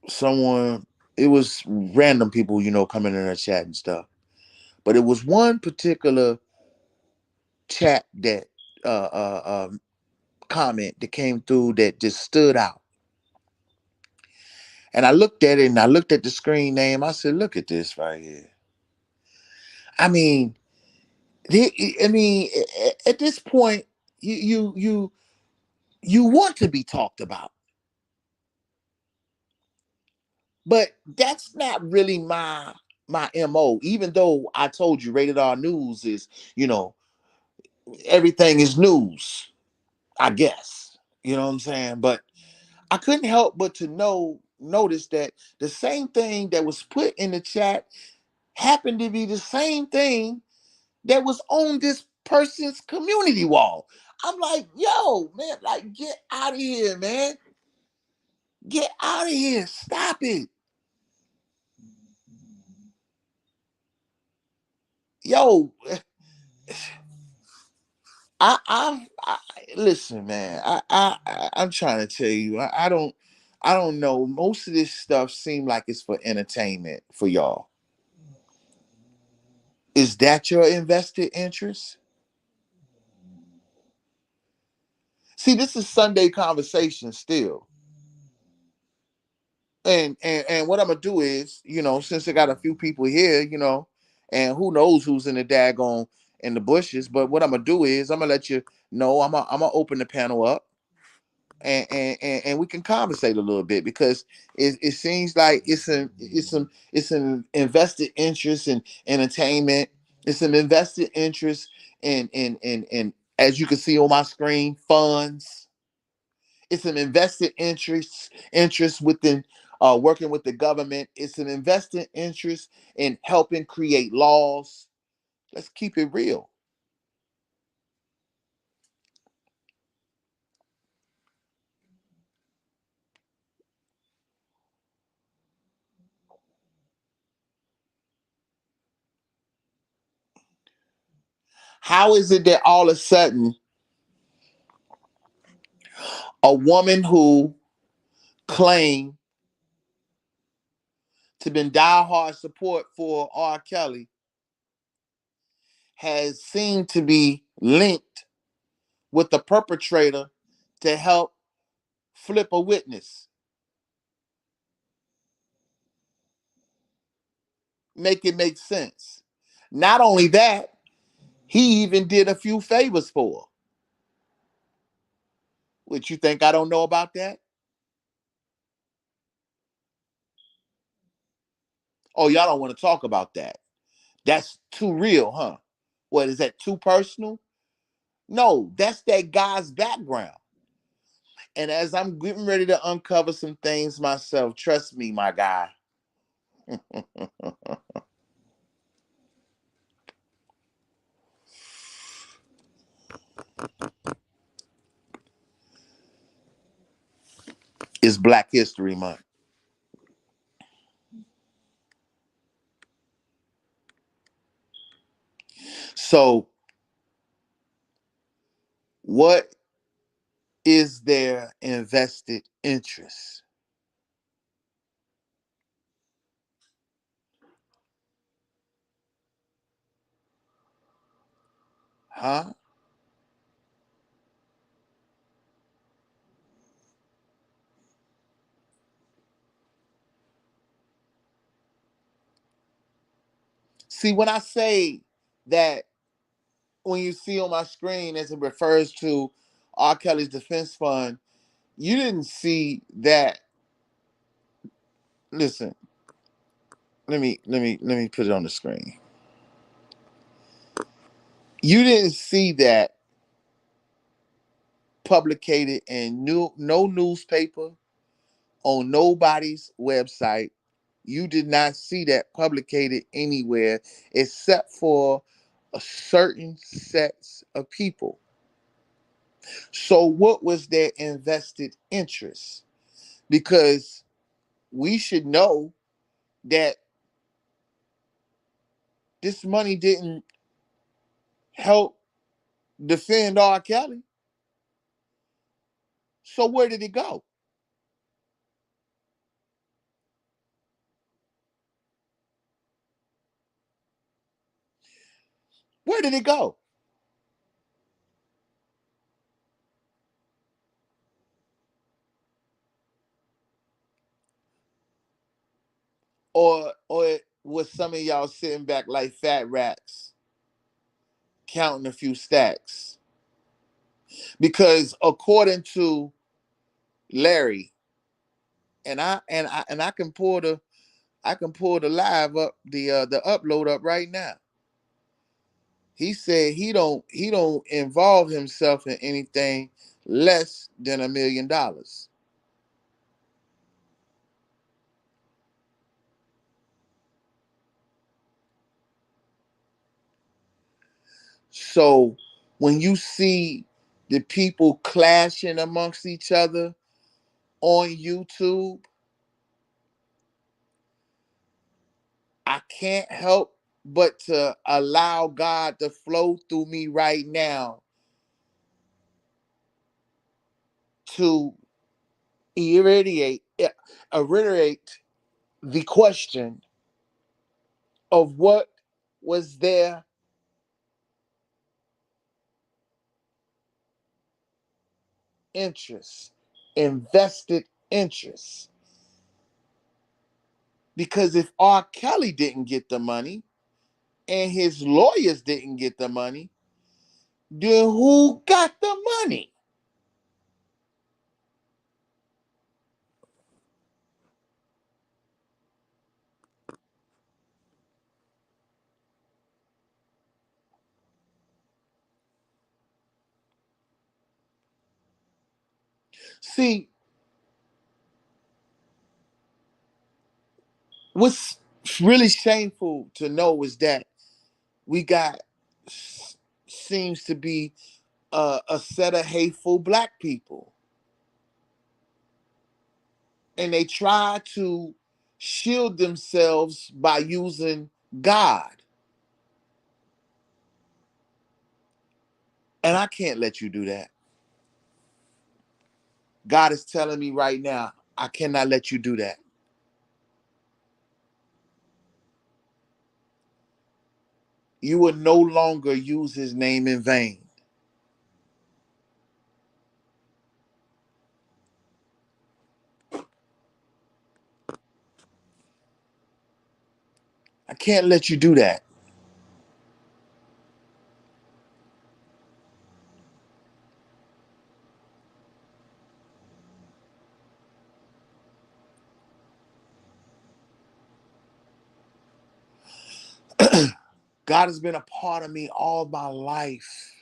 someone, it was random people, coming in her chat and stuff, but it was one particular chat that comment that came through that just stood out. And I looked at it and I looked at the screen name. I said, look at this right here. I mean, at this point, you want to be talked about, but that's not really my MO. Even though I told you Rated R News is, everything is news, I guess. You know what I'm saying? But I couldn't help but to notice that the same thing that was put in the chat happened to be the same thing that was on this person's community wall. I'm like, yo, man, like, get out of here, man. Get out of here. Stop it. Yo, I listen, man. I'm trying to tell you, I don't know. Most of this stuff seems like it's for entertainment for y'all. Is that your invested interest? See, this is Sunday conversation still. And what I'm gonna do is, since I got a few people here, and who knows who's in the daggone in the bushes, but what I'm gonna do is I'm gonna let you know, I'm gonna open the panel up, and we can conversate a little bit, because it seems like it's an invested interest in entertainment. It's an invested interest in, as you can see on my screen, funds. It's an invested interest within working with the government. It's an invested interest in helping create laws. Let's keep it real. How is it that all of a sudden a woman who claimed to been diehard support for R.Kelly has seemed to be linked with the perpetrator to help flip a witness? Make it make sense. Not only that, he even did a few favors for her. What, you think I don't know about that? Oh, y'all don't want to talk about that. That's too real, huh? What, is that too personal? No, that's that guy's background. And as I'm getting ready to uncover some things myself, trust me, my guy, it's Black History Month. So, what is their invested interest? Huh? See, when I say that, when you see on my screen as it refers to R. Kelly's defense fund, you didn't see that. Listen, let me put it on the screen. You didn't see that publicated in no newspaper, on nobody's website. You did not see that publicated anywhere except for a certain sets of people. So what was their invested interest? Because we should know that this money didn't help defend R. Kelly. So where did it go? Where did it go? Or was some of y'all sitting back like fat rats counting a few stacks? Because according to Larry, and I can pull the live up, the upload up right now. He said he don't involve himself in anything less than $1 million. So when you see the people clashing amongst each other on YouTube, I can't help but to allow God to flow through me right now to irradiate, reiterate the question of what was their interest, invested interest. Because if R. Kelly didn't get the money and his lawyers didn't get the money, then who got the money? See, what's really shameful to know is that we got seems to be a set of hateful black people, and they try to shield themselves by using God, and I can't let you do that. God is telling me right now, I cannot let you do that. You will no longer use his name in vain. I can't let you do that. God has been a part of me all my life.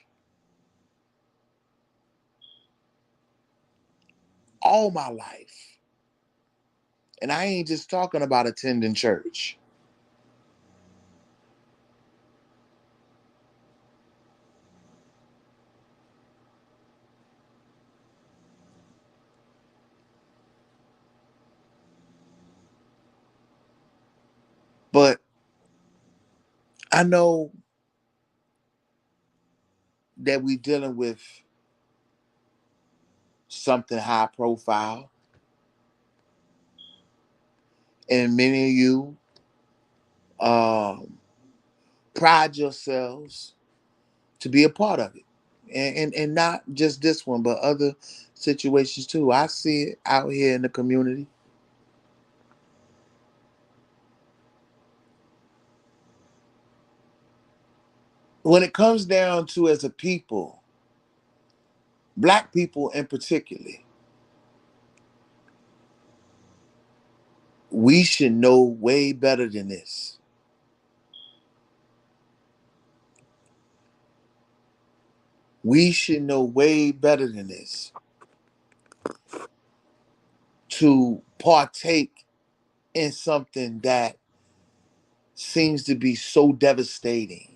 All my life. And I ain't just talking about attending church. But I know that we're dealing with something high profile. And many of you um, pride yourselves to be a part of it. And not just this one, but other situations too. I see it out here in the community. When it comes down to as a people, black people in particular, we should know way better than this. We should know way better than this to partake in something that seems to be so devastating.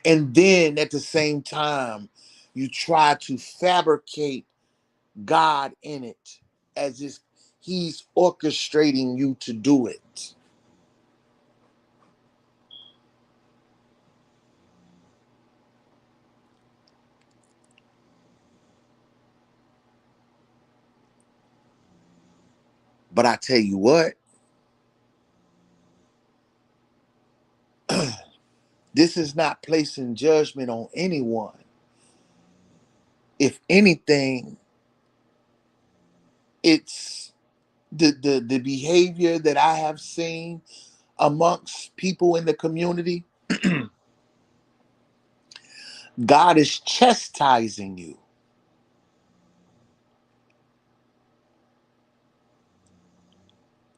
And then at the same time, you try to fabricate God in it, as if he's orchestrating you to do it. But I tell you what, this is not placing judgment on anyone. If anything, it's the behavior that I have seen amongst people in the community. God is chastising you.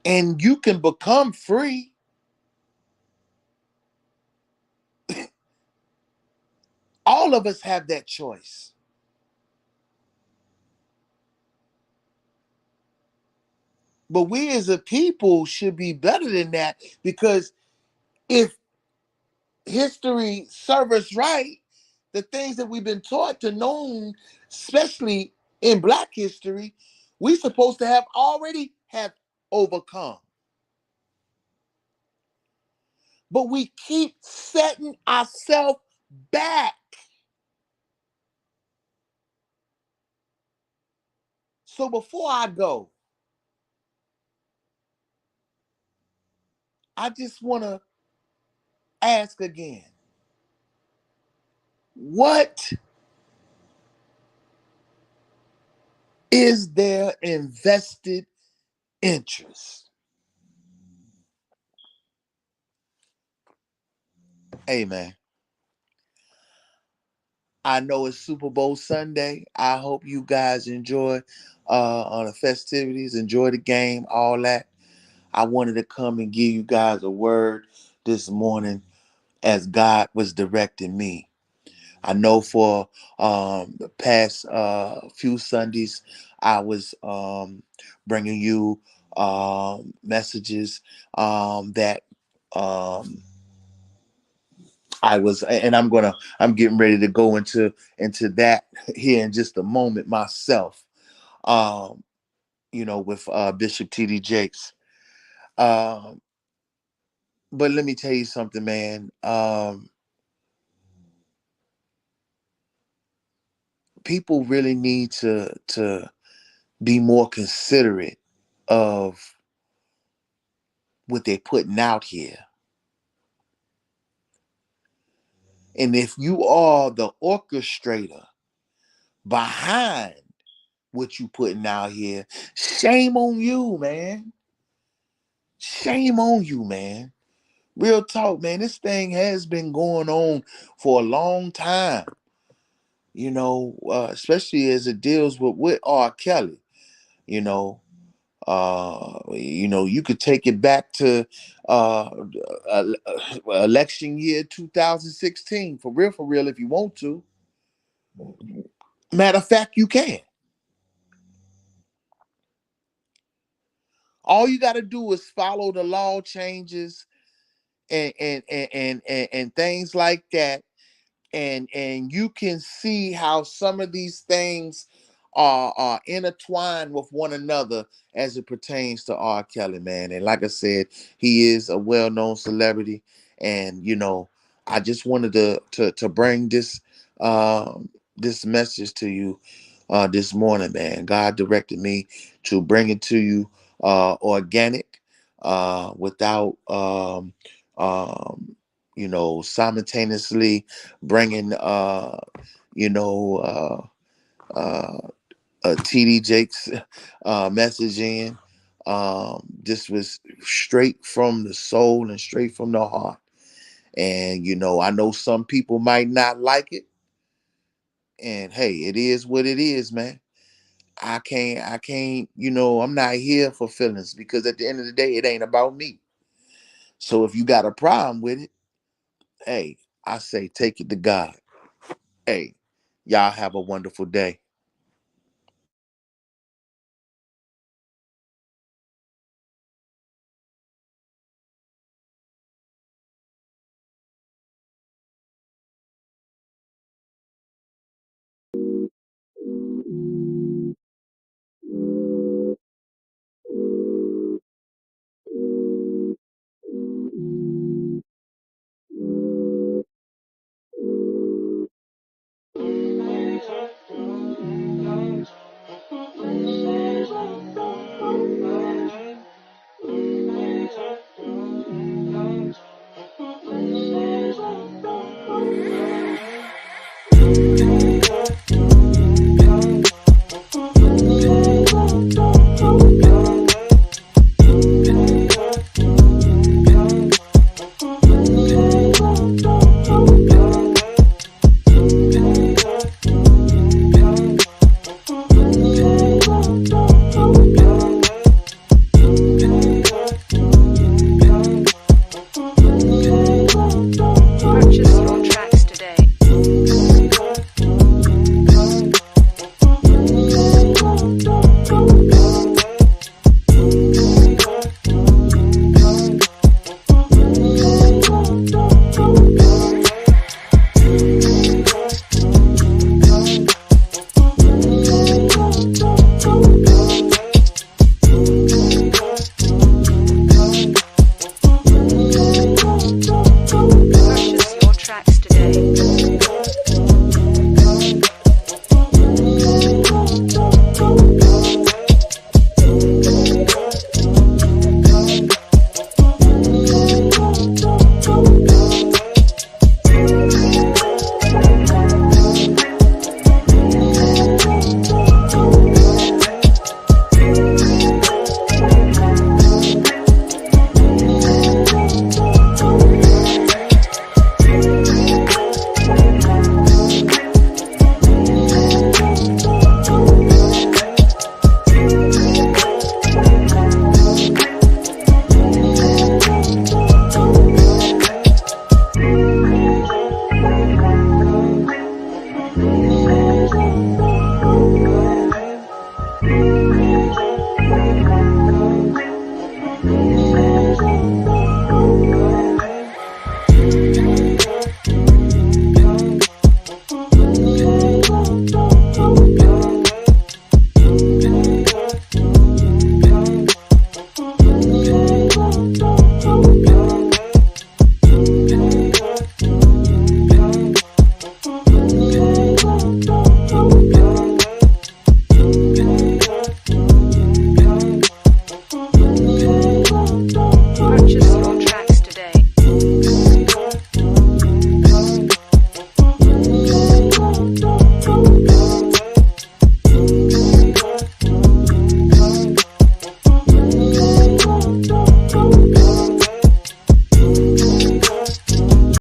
And you can become free. All of us have that choice. But we as a people should be better than that, because if history serves us right, the things that we've been taught to know, especially in Black history, we're supposed to have already have overcome. But we keep setting ourselves back. So before I go, I just want to ask again, what is their invested interest? Hey, man, I know it's Super Bowl Sunday. I hope you guys enjoy on the festivities, enjoy the game, all that. I wanted to come and give you guys a word this morning as God was directing me. I know for the past few Sundays, I was bringing you messages that I was, and I'm getting ready to go into that here in just a moment myself. Um, with Bishop T.D. Jakes. Um, but let me tell you something, man. People really need to be more considerate of what they're putting out here. And if you are the orchestrator behind what you putting out here, shame on you, man. Shame on you, man. Real talk, man. This thing has been going on for a long time, especially as it deals with R.Kelly. You know, you could take it back to uh, election year 2016, for real, if you want to. Matter of fact, you can. All you got to do is follow the law changes and things like that, and you can see how some of these things are intertwined with one another as it pertains to R. Kelly, man. And like I said, he is a well-known celebrity, and I just wanted to bring this message to you this morning, man. God directed me to bring it to you organic, without simultaneously bringing you know TD Jake's message in. This was straight from the soul and straight from the heart. And I know some people might not like it, and hey, it is what it is, man. I can't, I'm not here for feelings, because at the end of the day, it ain't about me. So if you got a problem with it, hey, I say take it to God. Hey, y'all have a wonderful day.